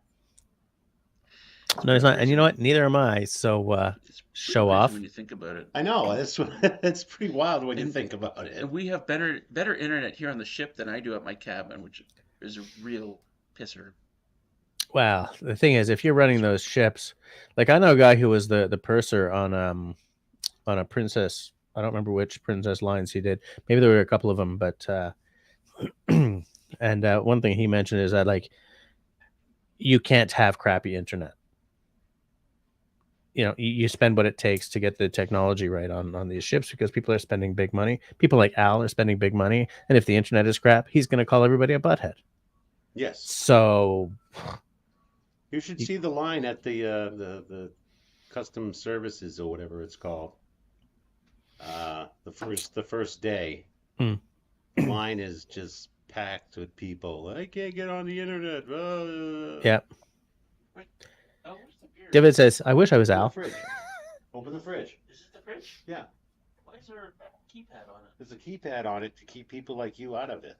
No, he's not. And you know what? Neither am I. So It's show crazy off. when you think about it. I know it's pretty wild when you And- think about it. And we have better internet here on the ship than I do at my cabin, which is a real pisser. Well, the thing is, if you're running those ships, like I know a guy who was the purser on a Princess. I don't remember which Princess lines he did. Maybe there were a couple of them, but and one thing he mentioned is that like you can't have crappy internet. You spend what it takes to get the technology right on these ships because people are spending big money. People like Al are spending big money, and if the internet is crap, he's going to call everybody a butthead. Yes. So You should see the line at the custom services or whatever it's called. The first day, Hmm. the line is just packed with people. I can't get on the internet. yeah. Oh, where's the beer? David says, "I wish I was Open the Al." fridge. Open the fridge. Is it the fridge? Yeah, Why is there a keypad on it? there's a keypad on it to keep people like you out of it.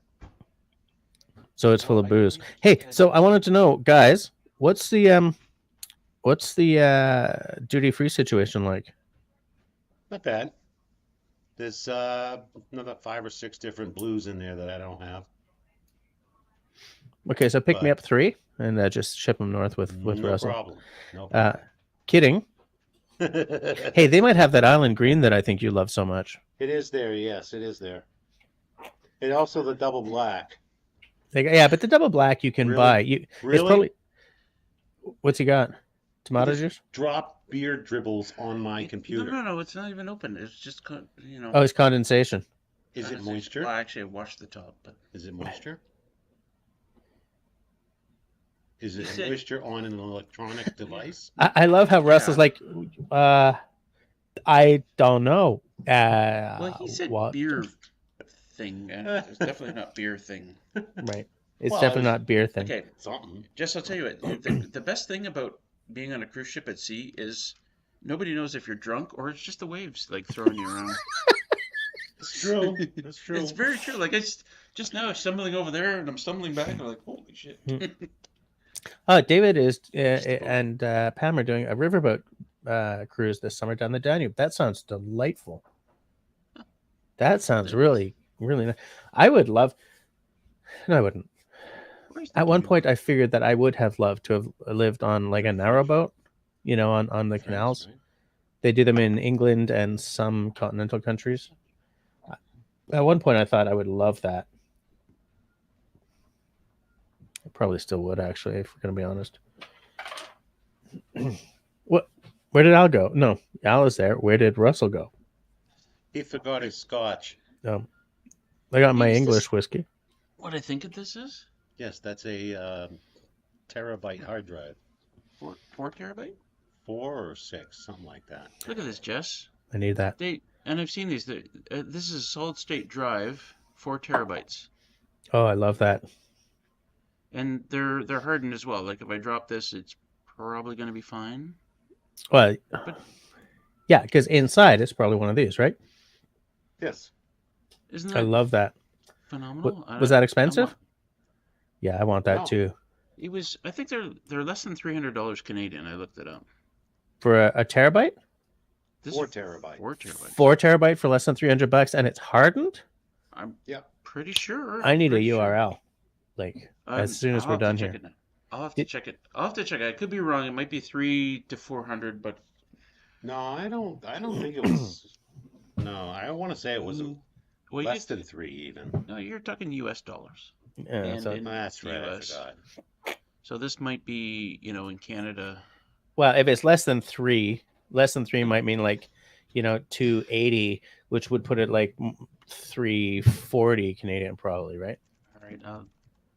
So it's full of booze. Hey, so I wanted to know, guys, what's the duty free situation like? Not bad. There's another 5 or 6 different blues in there that I don't have. Okay, so pick me But- up 3 and just ship them north with No Russell. problem. No Kidding. problem. Hey, they might have that island green that I think you love so much. It is there. Yes, it is there. And also the double black. Yeah, but the double black you can Really? buy. It's Really? probably. What's he got? Tomato Just juice? Drop beer dribbles on my computer. No, it's not even open. It's just, Oh, it's condensation. Is it condensation. moisture? Well, actually, I washed the top, but Is it moisture? Is He it said- moisture on an electronic device? I love how Russell's Yeah. like, I don't know. well, he said what? beer thing. And it's definitely not beer thing. Right. It's Well, definitely it's- not beer thing. Okay, Something. just I'll tell you what. The best thing about being on a cruise ship at sea is nobody knows if you're drunk or it's just the waves like throwing you around. It's true. That's true. It's very true. Like I just now stumbling over there and I'm stumbling back and I'm like, holy shit. David is and Pam are doing a riverboat cruise this summer down the Danube. That sounds delightful. That sounds really, really nice. I would love. No, I wouldn't. At one point, I figured that I would have loved to have lived on like a narrowboat, you know, on the canals. Right? They do them in England and some continental countries. At one point, I thought I would love that. I probably still would, actually, if we're going to be honest. What? Where did Al go? No, Al is there. Where did Russell go? He forgot his scotch. I got my Is this- English whiskey. What I think this is? Yes, that's a terabyte hard drive. 4 terabyte? 4 or 6, something like that. Look at this, Jess. I need that. And I've seen these. This is a solid state drive, 4 terabytes. Oh, I love that. And they're hardened as well. Like if I drop this, it's probably going to be fine. Well, But- yeah, because inside it's probably one of these, right? Yes. Isn't I that love that. phenomenal? Was that I expensive? want- Yeah, I want that No. too. It was. I think they're less than $300 Canadian. I looked it up. For a terabyte? This 4 is terabyte. 4 terabytes. 4 terabyte for less than $300, and it's hardened? I'm Yep. pretty sure. I need a pretty sure. URL. Like, as soon as I'll we're have to done check here. it now. I'll have to check it. I'll have to check it. I could be wrong. It might be 300 to 400, but No, I don't think it was. No, I want to say it was well, less than 3 even. no, you're talking U.S. dollars. Yeah, And so, in That's right. I US. forgot. So this might be, in Canada. well, if it's less than 3 might mean like, 280, which would put it like 340 Canadian probably, right? All right,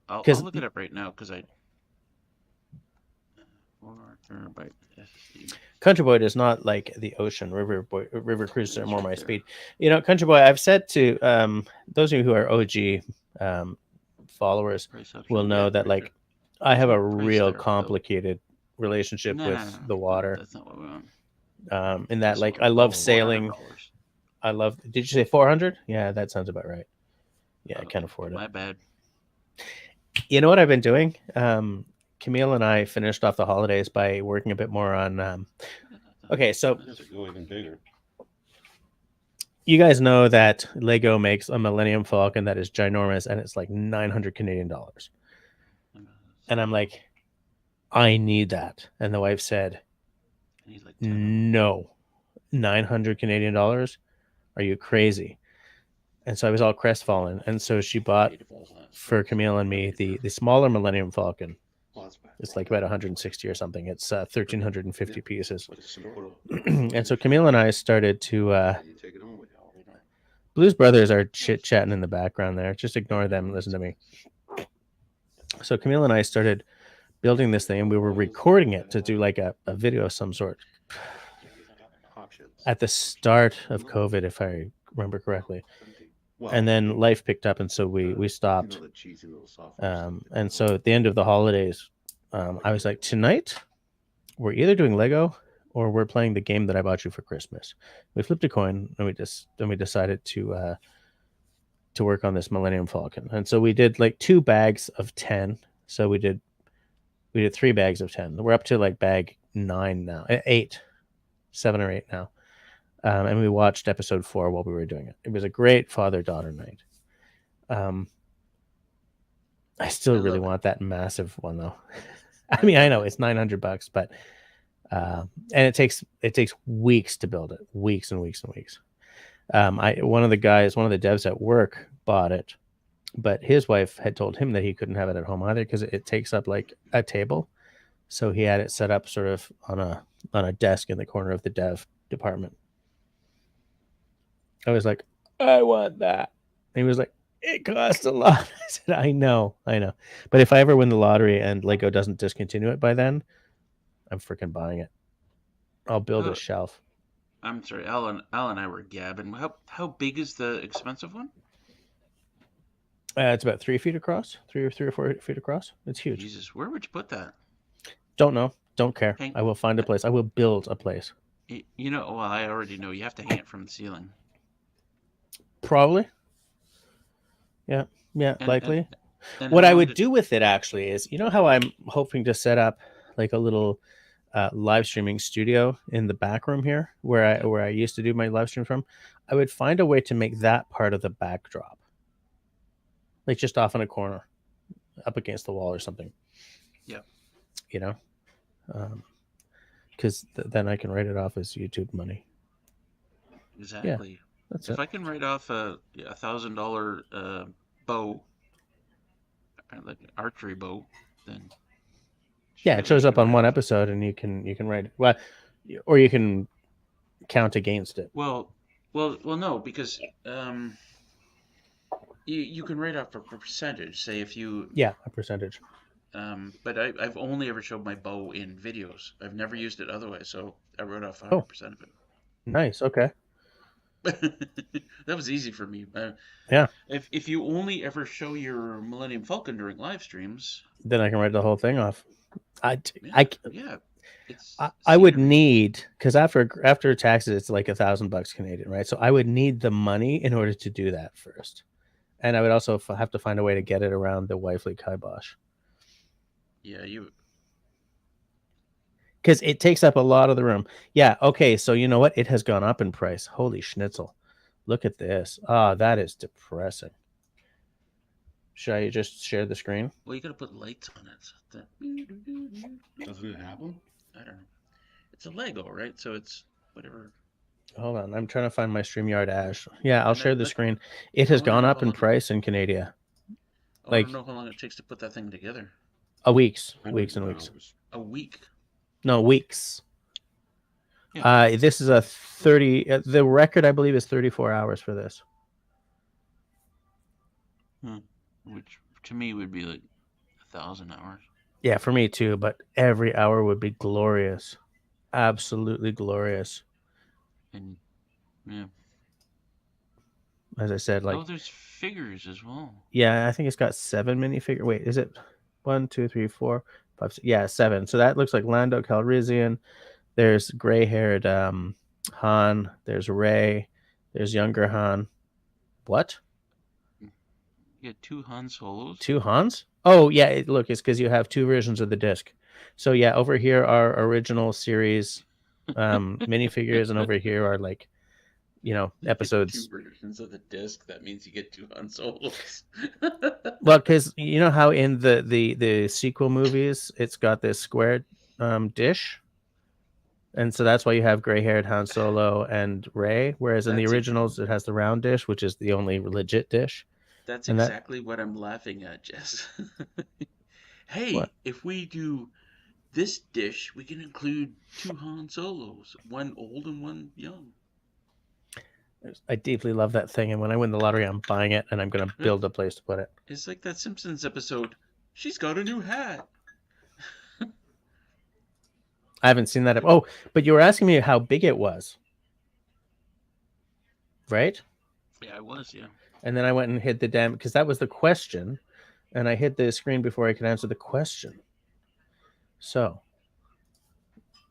I'll 'Cause- look it up right now because I. 4 terabyte SSD. Country Boy is not like the ocean. River cruises are more my speed. Country Boy, I've said to those of you who are OG followers Price option. will know Yeah, that right like I have a Price real there, though. complicated relationship No, with no, no, the water. That's not what we want. In that That's like what I we love want. sailing. $400. I love. Did you say 400? Yeah, that sounds about right. Yeah, I Okay, can't afford it. My bad. You know what I've been doing? Camille and I finished off the holidays by working a bit more on. Okay, so This would go even bigger. you guys know that Lego makes a Millennium Falcon that is ginormous, and it's like 900 Canadian dollars. And I'm like, I need that. And the wife said, I need like 10. no, 900 Canadian dollars? Are you crazy? And so I was all crestfallen. And so she bought for Camille and me the smaller Millennium Falcon. Well, that's bad. It's like about 160 or something. It's 1,350 pieces. But it's supportable. And so Camille and I started to. You take it home with you. Blues Brothers are chit chatting in the background there. Just ignore them and listen to me. So Camille and I started building this thing, and we were recording it to do like a video of some sort Options. at the start of COVID, if I remember correctly. Well, And then life picked up, and so we stopped. the cheesy little soft And so at the end of the holidays, I was like, tonight we're either doing Lego or we're playing the game that I bought you for Christmas. We flipped a coin, and we decided to work on this Millennium Falcon. And so we did like 2 bags of 10. So we did 3 bags of 10. We're up to like bag 9 now, 8, 7 or 8 now. And we watched episode 4 while we were doing it. It was a great father-daughter night. I still really want that massive one though. I mean, I know it's $900, but and it takes weeks to build it, weeks and weeks and weeks. One of the devs at work bought it, but his wife had told him that he couldn't have it at home either because it takes up like a table. So he had it set up sort of on a desk in the corner of the dev department. I was like, I want that. And he was like, it costs a lot. I said, I know. But if I ever win the lottery and Lego doesn't discontinue it by then, I'm freaking buying it. I'll build a shelf. I'm sorry, Al and I were gabbing. How big is the expensive one? It's about 3 feet across, 3 or 4 feet across. It's huge. Jesus, where would you put that? Don't know. Don't care. Hang- I will find a place. I will build a place. Well, I already know. You have to hang it from the ceiling. Probably. Yeah, And- likely. And What how I long would did- do with it actually is, how I'm hoping to set up like a little live streaming studio in the back room here where I used to do my live stream from. I would find a way to make that part of the backdrop, like just off in a corner, up against the wall or something. Yeah. You know, because then I can write it off as YouTube money. Exactly. That's If it. I can write off a $1,000 bow, like an archery bow, then Yeah, sure, it shows you up can on write one off- episode, and you can write it. Well, or you can count against it. Well, no, because you can write off a percentage. Say if you Yeah, a percentage. but I've only ever showed my bow in videos. I've never used it otherwise, so I wrote off 100% Oh. of it. Nice. Okay. That was easy for me. Yeah. If you only ever show your Millennium Falcon during live streams, Then I can write the whole thing off. yeah, it's I would scenery. need, because after taxes it's like $1,000 Canadian, right? So I would need the money in order to do that first, and I would also have to find a way to get it around the wifely kibosh. Yeah, you. Because it takes up a lot of the room. Yeah. Okay. So you know what? It has gone up in price. Holy schnitzel! Look at this. Ah, that is depressing. Should I just share the screen? Well, you gotta put lights on it. So Doesn't it happen? I don't know. It's a Lego, right? So it's whatever. Hold on. I'm trying to find my StreamYard Ash. Yeah, I'll And share the that- screen. It has I wanna gone know up how in long- price in Canada. I Like- don't know how long it takes to put that thing together. Weeks and 100 weeks. hours. A week. No, weeks. Yeah. This is a 30. The record, I believe, is 34 hours for this. Which to me would be like 1,000 hours. Yeah, for me too. But every hour would be glorious, absolutely glorious. And yeah. As I said, like, Oh, there's figures as well. yeah, I think it's got 7 minifigures. Wait, is it 1, 2, 3, 4, 5, 6? Yeah, 7. So that looks like Lando Calrissian. There's gray-haired Han. There's Rey. There's younger Han. What? You get 2 Han Solos. 2 Hans? Oh, yeah. Look, it's because you have 2 versions of the disc. So, yeah, over here are original series minifigures, and over here are, like, you know, You get episodes. 2 versions of the disc. That means you get 2 Han Solos. Well, because you know how in the sequel movies, it's got this square dish? And so that's why you have gray-haired Han Solo and Rey, whereas in the That's it. originals, it has the round dish, which is the only legit dish. That's And that- exactly what I'm laughing at, Jess. Hey, What? if we do this dish, we can include 2 Han Solos, one old and one young. I deeply love that thing, and when I win the lottery, I'm buying it, and I'm going to build a place to put it. It's like that Simpsons episode. She's got a new hat. I haven't seen that. Oh, but you were asking me how big it was, right? Yeah, I was, yeah. And then I went and hid the damn, because that was the question, and I hid the screen before I could answer the question. So,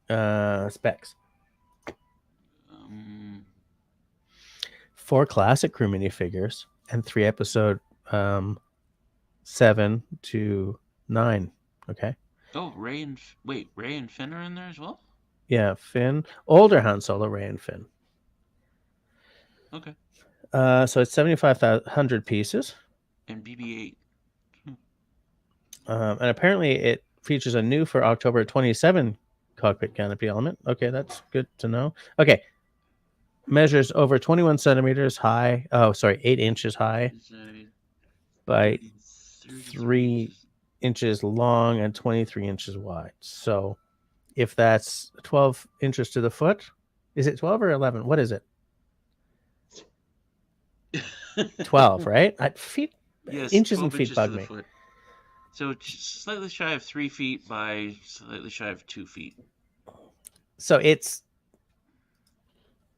specs. 4 classic crew minifigures and 3 episode 7 to 9. Okay. Oh, Ray and Finn are in there as well? Yeah, Finn, older Han Solo, Rey, and Finn. Okay. So it's 7,500 pieces, And BB-8. and apparently it features a new for October 27 cockpit canopy element. Okay, that's good to know. Okay, measures over 21 centimeters high. Oh, sorry, 8 inches high by 3 inches long and 23 inches wide. So if that's 12 inches to the foot, is it 12 or 11? What is it? 12, right? Feet, Yes, inches 12 and feet inches bug to the me. foot. So it's slightly shy of 3 feet by slightly shy of 2 feet. So it's,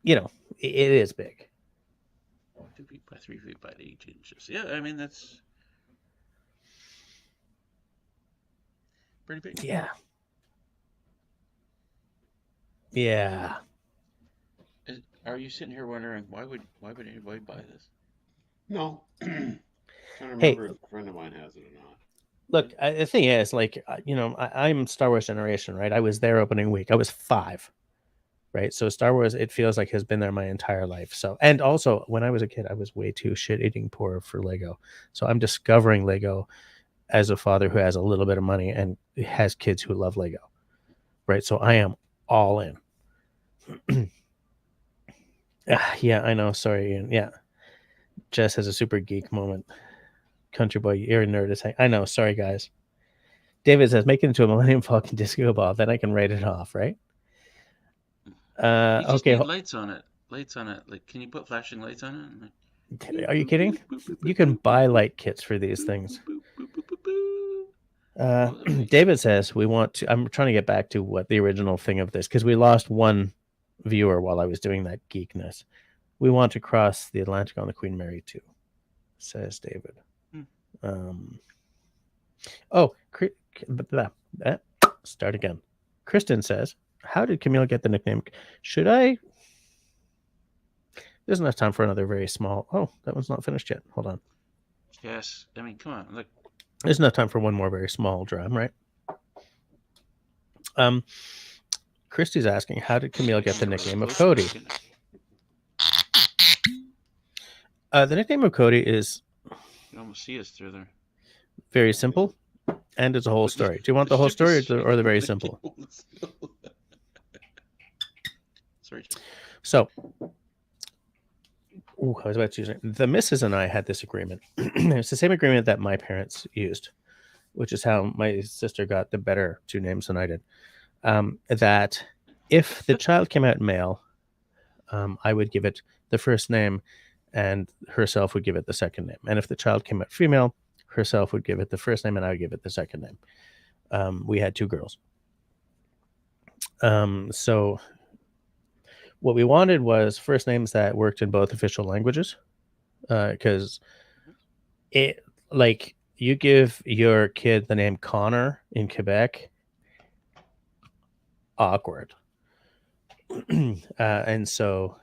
you know, it is big. 2 feet by 3 feet by 8 inches. Yeah, I mean, that's pretty big. Yeah. Yeah. Are you sitting here wondering why would anybody buy this? No. Trying to remember Hey. if a friend of mine has it or not. Look, the thing is, like, you know, I'm Star Wars generation, right? I was there opening week. I was 5, right? So Star Wars, it feels like, has been there my entire life. So, and also when I was a kid, I was way too shit-eating poor for Lego. So I'm discovering Lego as a father who has a little bit of money and has kids who love Lego, right? So I am all in. Yeah, I know. Sorry, Ian. Yeah, Jess has a super geek moment. Country boy, you're a nerd. I know. Sorry, guys. David says, make it into a Millennium Falcon disco ball, then I can write it off, right? You just Okay. need lights on it. Lights on it. Like, can you put flashing lights on it? Like, Are you kidding? You can buy light kits for these things. David says I'm trying to get back to what the original thing of this, because we lost one viewer while I was doing that geekness. We want to cross the Atlantic on the Queen Mary too, says David. Start again. Kristen says, how did Camille get the nickname? Should I? There's enough time for another very small. Oh, that one's not finished yet. Hold on. Yes. I mean, come on. Look. There's enough time for one more very small drum, right? Christy's asking, how did Camille get the nickname of Cody? The nickname of Cody is, you can almost see us through there. Very simple, and it's a whole story. Do you want the whole story or the very simple? Sorry. So, I was about to use it. The missus and I had this agreement. It's the same agreement that my parents used, which is how my sister got the better two names than I did. That if the child came out male, I would give it the first name, and herself would give it the second name. And if the child came out female, herself would give it the first name, and I would give it the second name. We had two girls. So what we wanted was first names that worked in both official languages, because you give your kid the name Connor in Quebec, awkward. And so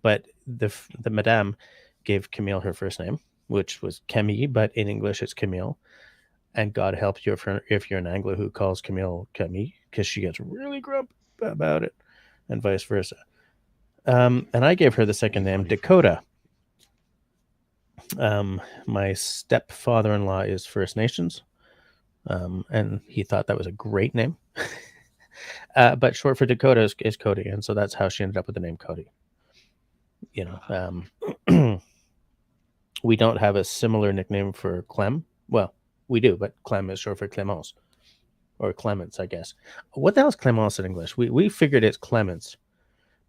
but the madame gave Camille her first name, which was Camille, but in English it's Camille. And God help you if you're an Anglo who calls Camille Camille, because she gets really grumpy about it, and vice versa. And I gave her the second name Dakota. My stepfather-in-law is First Nations, and he thought that was a great name. But short for Dakota is Cody, and so that's how she ended up with the name Cody. You know, we don't have a similar nickname for Clem. Well, we do, but Clem is short for Clemence, or Clements, I guess. What the hell is Clemence in English? We figured it's Clements,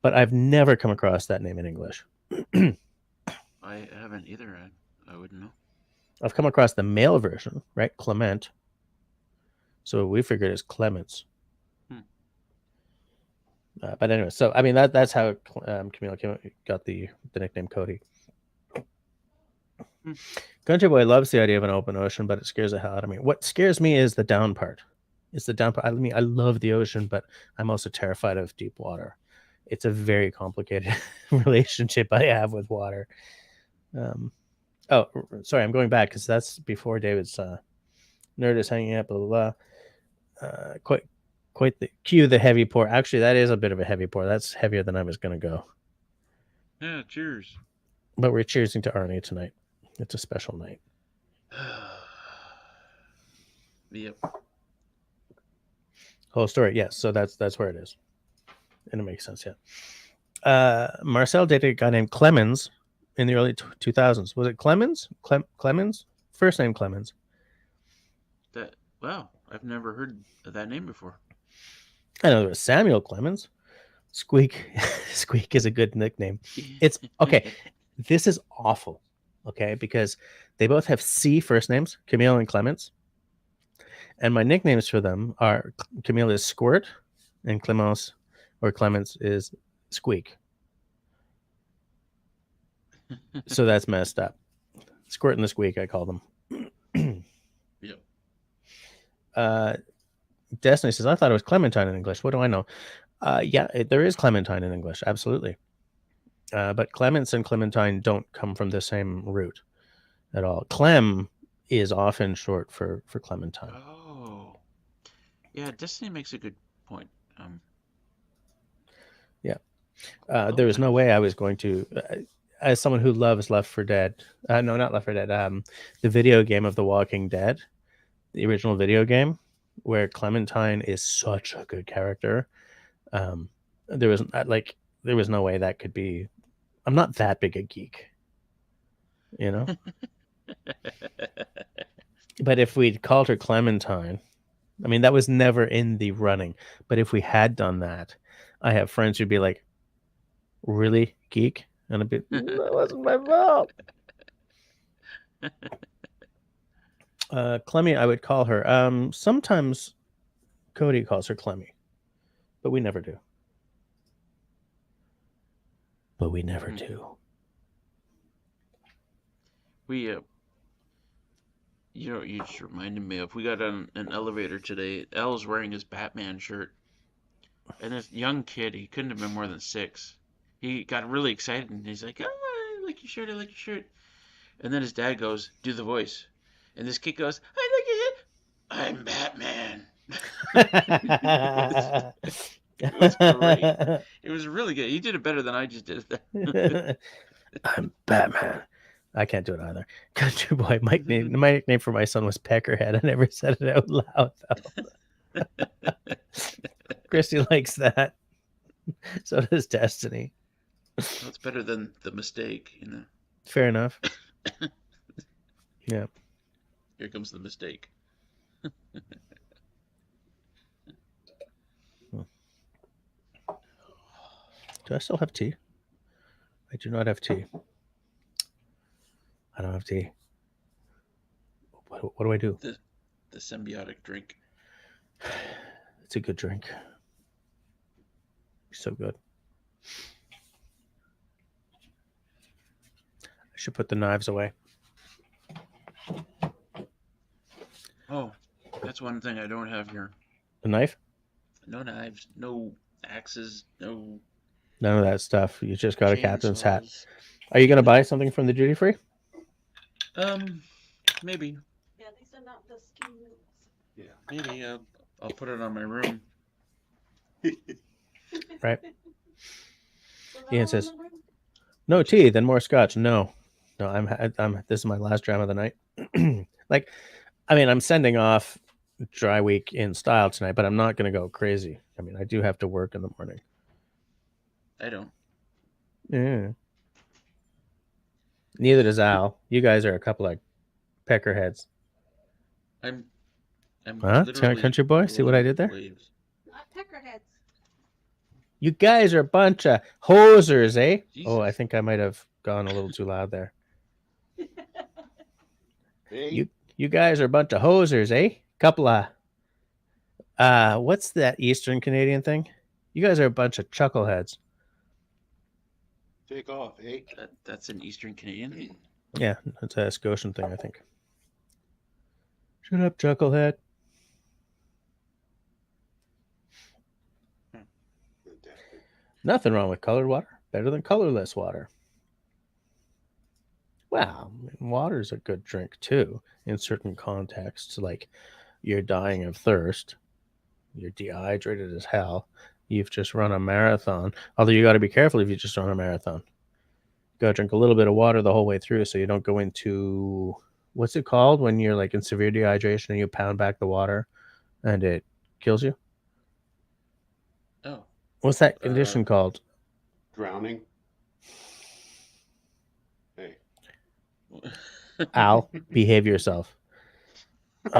but I've never come across that name in English. I haven't either. I wouldn't know. I've come across the male version, right? Clement. So we figured it's Clements. But anyway, so I mean that's how Camille got the nickname Cody. Country boy loves the idea of an open ocean, but it scares the hell out of me. What scares me is the down part. It's the down part. I mean, I love the ocean, but I'm also terrified of deep water. It's a very complicated relationship I have with water. Oh, sorry, I'm going back because that's before David's nerd is hanging up. Blah, blah, blah. Quite the cue the heavy pour. Actually, that is a bit of a heavy pour. That's heavier than I was going to go. Yeah, cheers. But we're cheersing to Arnie tonight. It's a special night. Yep. Whole story, yes. So that's where it is, and it makes sense. Yeah. Marcel dated a guy named Clemens in the early 2000s. Was it Clemens? Clemens? First name Clemens. Wow, I've never heard of that name before. I know there was Samuel Clemens. Squeak. Squeak is a good nickname. It's okay. This is awful. Okay, because they both have C first names, Camille and Clemens. And my nicknames for them are Camille is Squirt, and Clemence or Clemens is Squeak. So that's messed up. Squirt and the Squeak, I call them. Yep. Destiny says, I thought it was Clementine in English. What do I know? Yeah, there is Clementine in English. Absolutely. But Clements and Clementine don't come from the same root at all. Clem is often short for Clementine. Oh. Yeah, Destiny makes a good point. Yeah. There was no way I was going to... as someone who loves Left 4 Dead, no, not Left 4 Dead, the video game of The Walking Dead, the original video game, where Clementine is such a good character. There was no way that could be. I'm not that big a geek, you know. But if we'd called her Clementine, I mean, that was never in the running. But if we had done that, I have friends who'd be like, "Really, geek?" And I'd be, "That wasn't my fault." Clemmy, I would call her. Sometimes Cody calls her Clemmy, but we never do. We you just reminded me of, we got on an elevator today. Al's wearing his Batman shirt, and this young kid, he couldn't have been more than 6. He got really excited and he's like, "Oh, I like your shirt, I like your shirt." And then his dad goes, "Do the voice," and this kid goes, "I like it. I'm Batman." It was great. It was really good. He did it better than I just did it. I'm Batman. I can't do it either. Country boy. My nickname for my son was Peckerhead. I never said it out loud though. Christy likes that. So does Destiny. That's better than the mistake, you know. Fair enough. Yeah. Here comes the mistake. Do I still have tea? I do not have tea. I don't have tea. What do I do? The symbiotic drink. It's a good drink. So good. I should put the knives away. Oh, that's one thing I don't have here. The knife? No knives, no axes, no... None of that stuff. You just got a captain's hat. chainsaws. Are you going to buy something from the duty free? Maybe. Yeah, these are not the skin noodles. Yeah. Maybe I'll put it on my room. Right. So that Ian all says, in the room? no tea, then more scotch. No, I'm this is my last dram of the night. Like, I mean, I'm sending off dry week in style tonight, but I'm not going to go crazy. I mean, I do have to work in the morning. I don't. Yeah. Neither does Al. You guys are a couple of peckerheads. I'm Huh? literally Country boy? See what I did there? waves. Not peckerheads. You guys are a bunch of hosers, eh? Jesus. Oh, I think I might have gone a little too loud there. Hey, You guys are a bunch of hosers, eh? Couple of what's that Eastern Canadian thing? You guys are a bunch of chuckleheads. take off, eh? That's an Eastern Canadian. Yeah, that's a Scotian thing, I think. Shut up, chucklehead. Nothing wrong with colored water. Better than colorless water. Well, water's a good drink too in certain contexts. Like you're dying of thirst, you're dehydrated as hell. You've just run a marathon. Although you got to be careful if you just run a marathon. Got to drink a little bit of water the whole way through so you don't go into, what's it called when you're like in severe dehydration and you pound back the water and it kills you? Oh. What's that condition called? Drowning. Hey. Al, behave yourself. The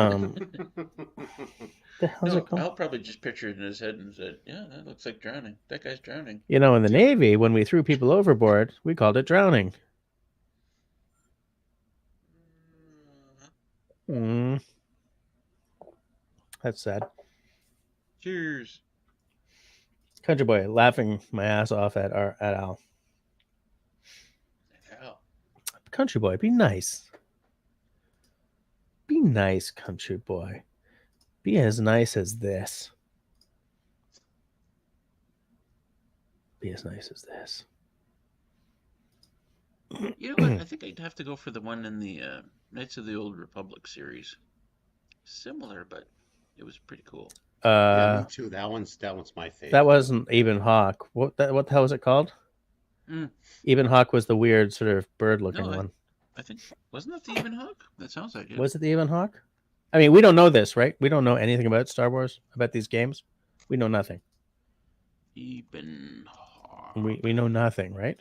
hell's No, it called? I'll probably just picture it in his head and said, "Yeah, that looks like drowning. That guy's drowning." You know, in the Navy, when we threw people overboard, we called it drowning. Mm. That's sad. Cheers. Country boy laughing my ass off at Al. Ow. Country boy, be nice. Be nice, country boy. Be as nice as this. Be as nice as this. You know what? I think I'd have to go for the one in the Knights of the Old Republic series. Similar, but it was pretty cool. Yeah, me too. That one's my favorite. That wasn't Eben Hawk. What the hell was it called? Mm. Eben Hawk was the weird sort of bird-looking No, one. I think wasn't that the Even Hawk? That sounds like it. Was it the Eben Hawk? I mean, we don't know this, right? We don't know anything about Star Wars, about these games. We know nothing. Even Hawk. We know nothing, right?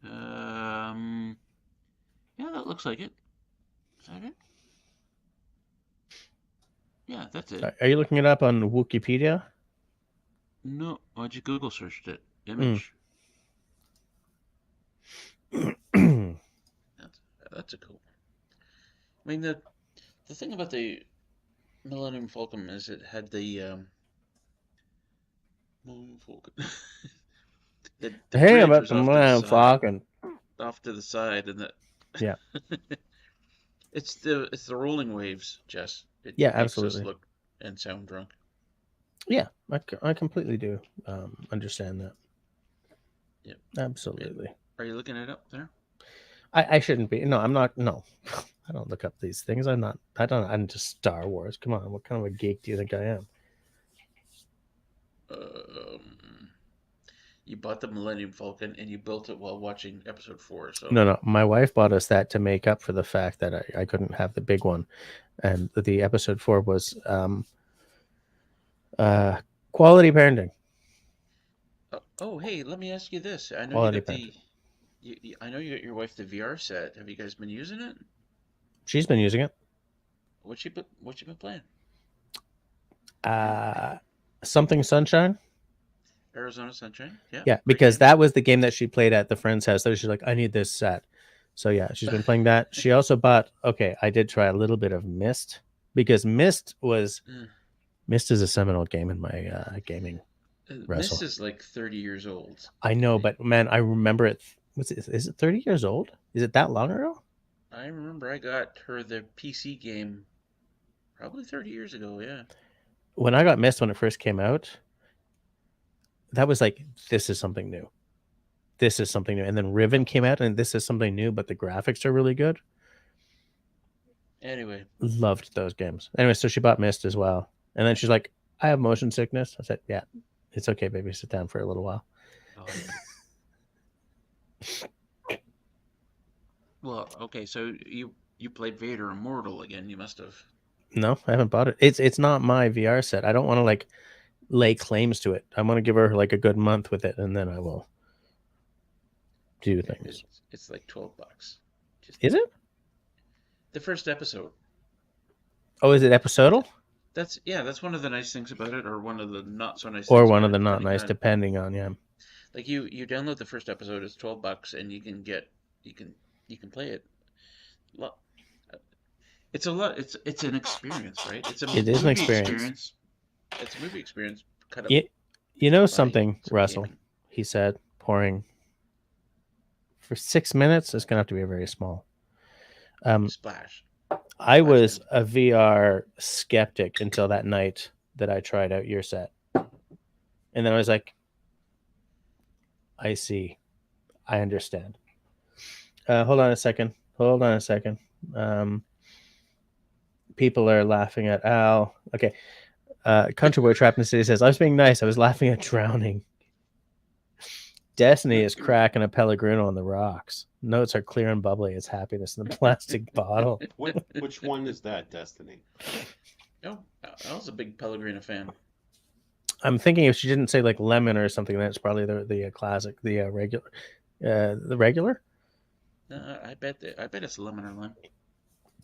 Yeah, that looks like it. Is that it? Yeah, that's it. Are you looking it up on Wikipedia? No, I just Google searched it. Image. That's a cool. I mean, the thing about the Millennium Falcon is it had the Millennium Falcon. the Hey, bridge about was the off to the Millennium side, Falcon. off to the side, and Yeah. it's the rolling waves, Jess. It Yeah, makes us absolutely. look and sound drunk. Yeah, I completely do understand that. Yep. Absolutely. Are you looking it up there? I shouldn't be. No, I'm not. No, I don't look up these things. I'm not. I'm just Star Wars. Come on. What kind of a geek do you think I am? You bought the Millennium Falcon and you built it while watching Episode 4. So No. My wife bought us that to make up for the fact that I couldn't have the big one, and the Episode 4 was quality parenting. Oh, hey, let me ask you this. I know Quality you got I know you got your wife the VR set. Have you guys been using it? She's been using it. What you been playing? Something Sunshine. Arizona Sunshine. Yeah. Yeah, because that was the game that she played at the friend's house. So she's like, I need this set. So yeah, she's been playing that. She also bought. Okay, I did try a little bit of Myst because Myst is a seminal game in my gaming. Myst is like 30 years old. I know, but man, I remember it. Is it 30 years old? Is it that long ago? I remember I got her the PC game probably 30 years ago. Yeah. When I got Myst when it first came out, that was like, this is something new. This is something new. And then Riven came out, and this is something new, but the graphics are really good. Anyway, loved those games. Anyway, so she bought Myst as well, and then she's like, I have motion sickness. I said, yeah, it's okay, baby. Sit down for a little while. Oh, yeah. Well, okay, so you played Vader Immortal again. You must have. No, I haven't bought it. It's not my VR set. I don't want to like lay claims to it. I want to give her like a good month with it, and then I will do things. It's like $12. Is it? The first episode. Oh, is it episodal? That's one of the nice things about it, or one of the not so nice. Or things one about of the it, not nice, depending on Like you download the first episode, it's $12, and you can play it. It's a lot. It's an experience, right? It is an experience. It's a movie experience. Cut up. You know something, Russell? Gaming. He said, pouring for 6 minutes. It's gonna have to be a very small. Splash. I was a VR skeptic until that night that I tried out your set. And then I was like, I see. I understand. Hold on a second. People are laughing at Al. Okay. Country Boy Trapped in the City says, I was being nice. I was laughing at drowning. Destiny is cracking a Pellegrino on the rocks. Notes are clear and bubbly. It's happiness in a plastic bottle. Which one is that, Destiny? Oh, I was a big Pellegrino fan. I'm thinking if she didn't say like lemon or something, that's probably the classic, the regular. The regular? I bet it's lemon or lime.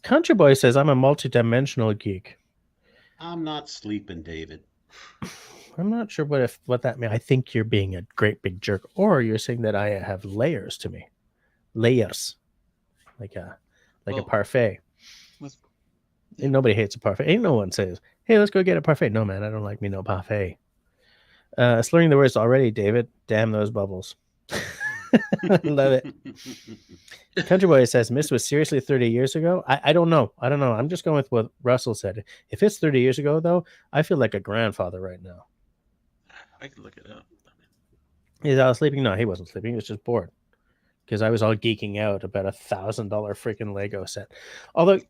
Country Boy says, I'm a multi-dimensional geek. I'm not sleeping, David. I'm not sure what that means. I think you're being a great big jerk, or you're saying that I have layers to me. Layers. Like a parfait. And nobody hates a parfait. Ain't no one says, hey, let's go get a parfait. No, man, I don't like me no parfait. Slurring the words already, David. Damn those bubbles. Love it. Country Boy says, Myst was seriously 30 years ago? I don't know. I'm just going with what Russell said. If it's 30 years ago, though, I feel like a grandfather right now. I can look it up. Is Al sleeping? No, he wasn't sleeping. He was just bored. Because I was all geeking out about $1,000 freaking Lego set. Although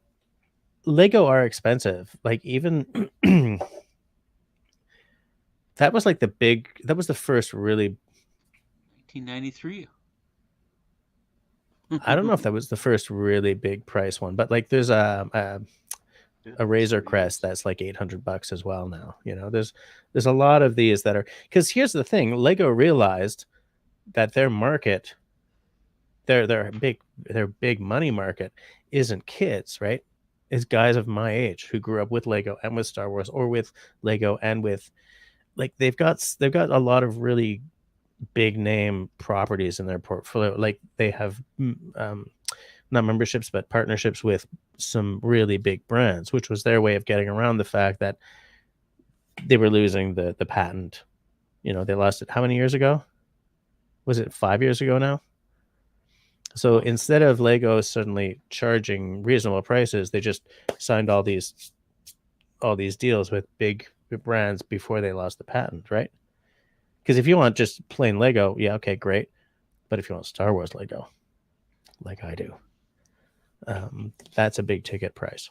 Lego are expensive. Like even that was the first really 1993. I don't know if that was the first really big price one, but like there's a Razor Crest that's like $800 as well now. You know, there's a lot of these that are, because here's the thing: Lego realized that their market, their big money market, isn't kids, right? It's guys of my age who grew up with Lego and with Star Wars, or with Lego and with, like, they've got a lot of really big name properties in their portfolio. Like they have not memberships but partnerships with some really big brands, which was their way of getting around the fact that they were losing the patent. You know, they lost it how many years ago? Was it 5 years ago now? So instead of Lego suddenly charging reasonable prices, they just signed all these deals with big brands before they lost the patent, right? Because if you want just plain Lego, yeah, okay, great. But if you want Star Wars Lego, like I do, that's a big ticket price.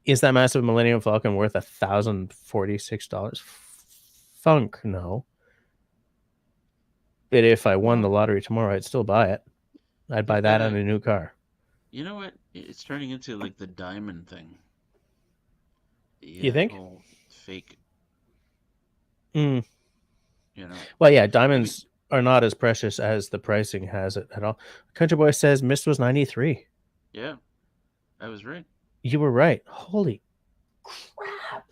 Is that massive Millennium Falcon worth $1,046? Funk, no. But if I won the lottery tomorrow, I'd still buy it. I'd buy that and a new car. You know what? It's turning into like the diamond thing. You think? Fake. Mm. You know. Well, yeah, diamonds are not as precious as the pricing has it at all. Country Boy says Mist was 93. Yeah, I was right. You were right. Holy crap!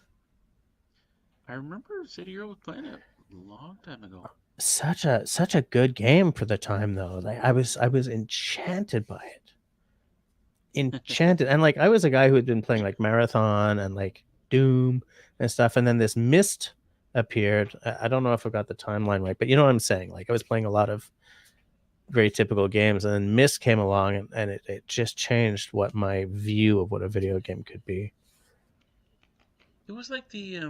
I remember City Hero was playing it a long time ago. Such a good game for the time, though. Like I was enchanted by it. Enchanted. And like I was a guy who had been playing like Marathon and like Doom and stuff, and then this Mist appeared. I don't know if I got the timeline right, but you know what I'm saying. Like I was playing a lot of very typical games, and then Mist came along, and it just changed what my view of what a video game could be. It was like the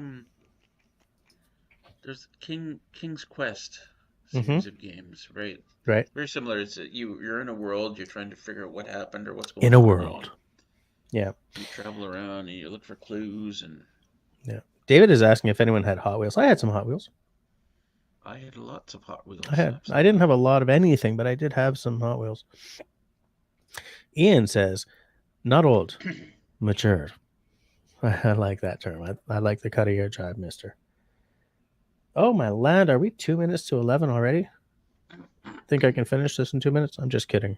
there's King's Quest series of games, right? Right. Very similar. It's you're in a world, you're trying to figure out what happened or what's going on. In a world. Yeah. You travel around and you look for clues and. Yeah. David is asking if anyone had Hot Wheels. I had some Hot Wheels. I had lots of Hot Wheels. I didn't have a lot of anything, but I did have some Hot Wheels. Ian says, not old, mature. I like that term. I like the cut of your jive, mister. Oh, my land. Are we 2 minutes to 11 already? Think I can finish this in 2 minutes? I'm just kidding.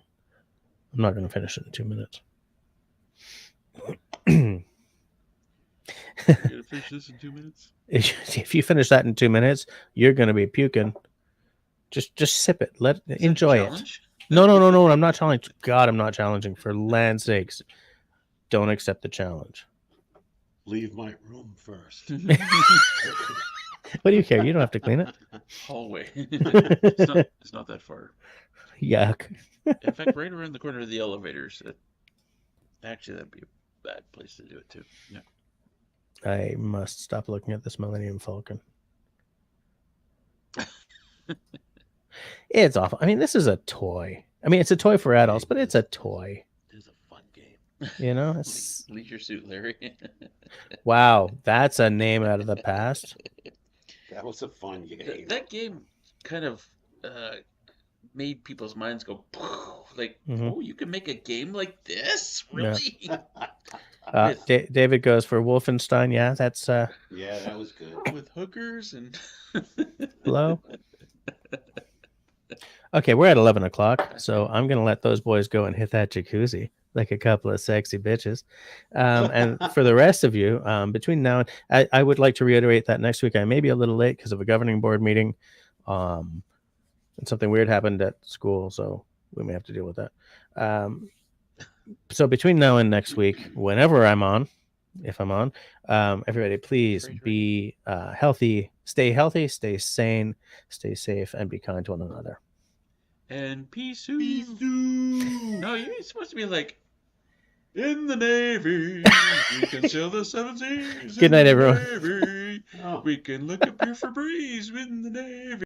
I'm not going to finish it in 2 minutes. You're going to finish this in 2 minutes? If you finish that in 2 minutes, you're going to be puking. Just sip it. Enjoy it. No. I'm not challenging. God, I'm not challenging. For land's sakes, don't accept the challenge. Leave my room first. What do you care? You don't have to clean it. Hallway. It's not that far. Yuck. In fact, right around the corner of the elevators. Actually, that'd be a bad place to do it too. Yeah. I must stop looking at this Millennium Falcon. It's awful. I mean, this is a toy. I mean, it's a toy for adults, but it's a toy. It's a fun game. You know? It's... Leisure Suit Larry. Wow, that's a name out of the past. That was a fun game. That game kind of made people's minds go, like, oh, you can make a game like this? Really? Yeah. David goes for Wolfenstein. Yeah, that's... Yeah, that was good. With hookers and... Hello? Okay, we're at 11 o'clock, so I'm going to let those boys go and hit that jacuzzi like a couple of sexy bitches. And for the rest of you, between now and... I would like to reiterate that next week I may be a little late because of a governing board meeting. And something weird happened at school, so we may have to deal with that. So between now and next week, whenever I'm on, if I'm on, everybody please be healthy, stay sane, stay safe, and be kind to one another. And peace. No, you're supposed to be like, in the Navy, we can sail the 7 seas. Good night, everyone. Navy. We can look up your Febreze in the Navy.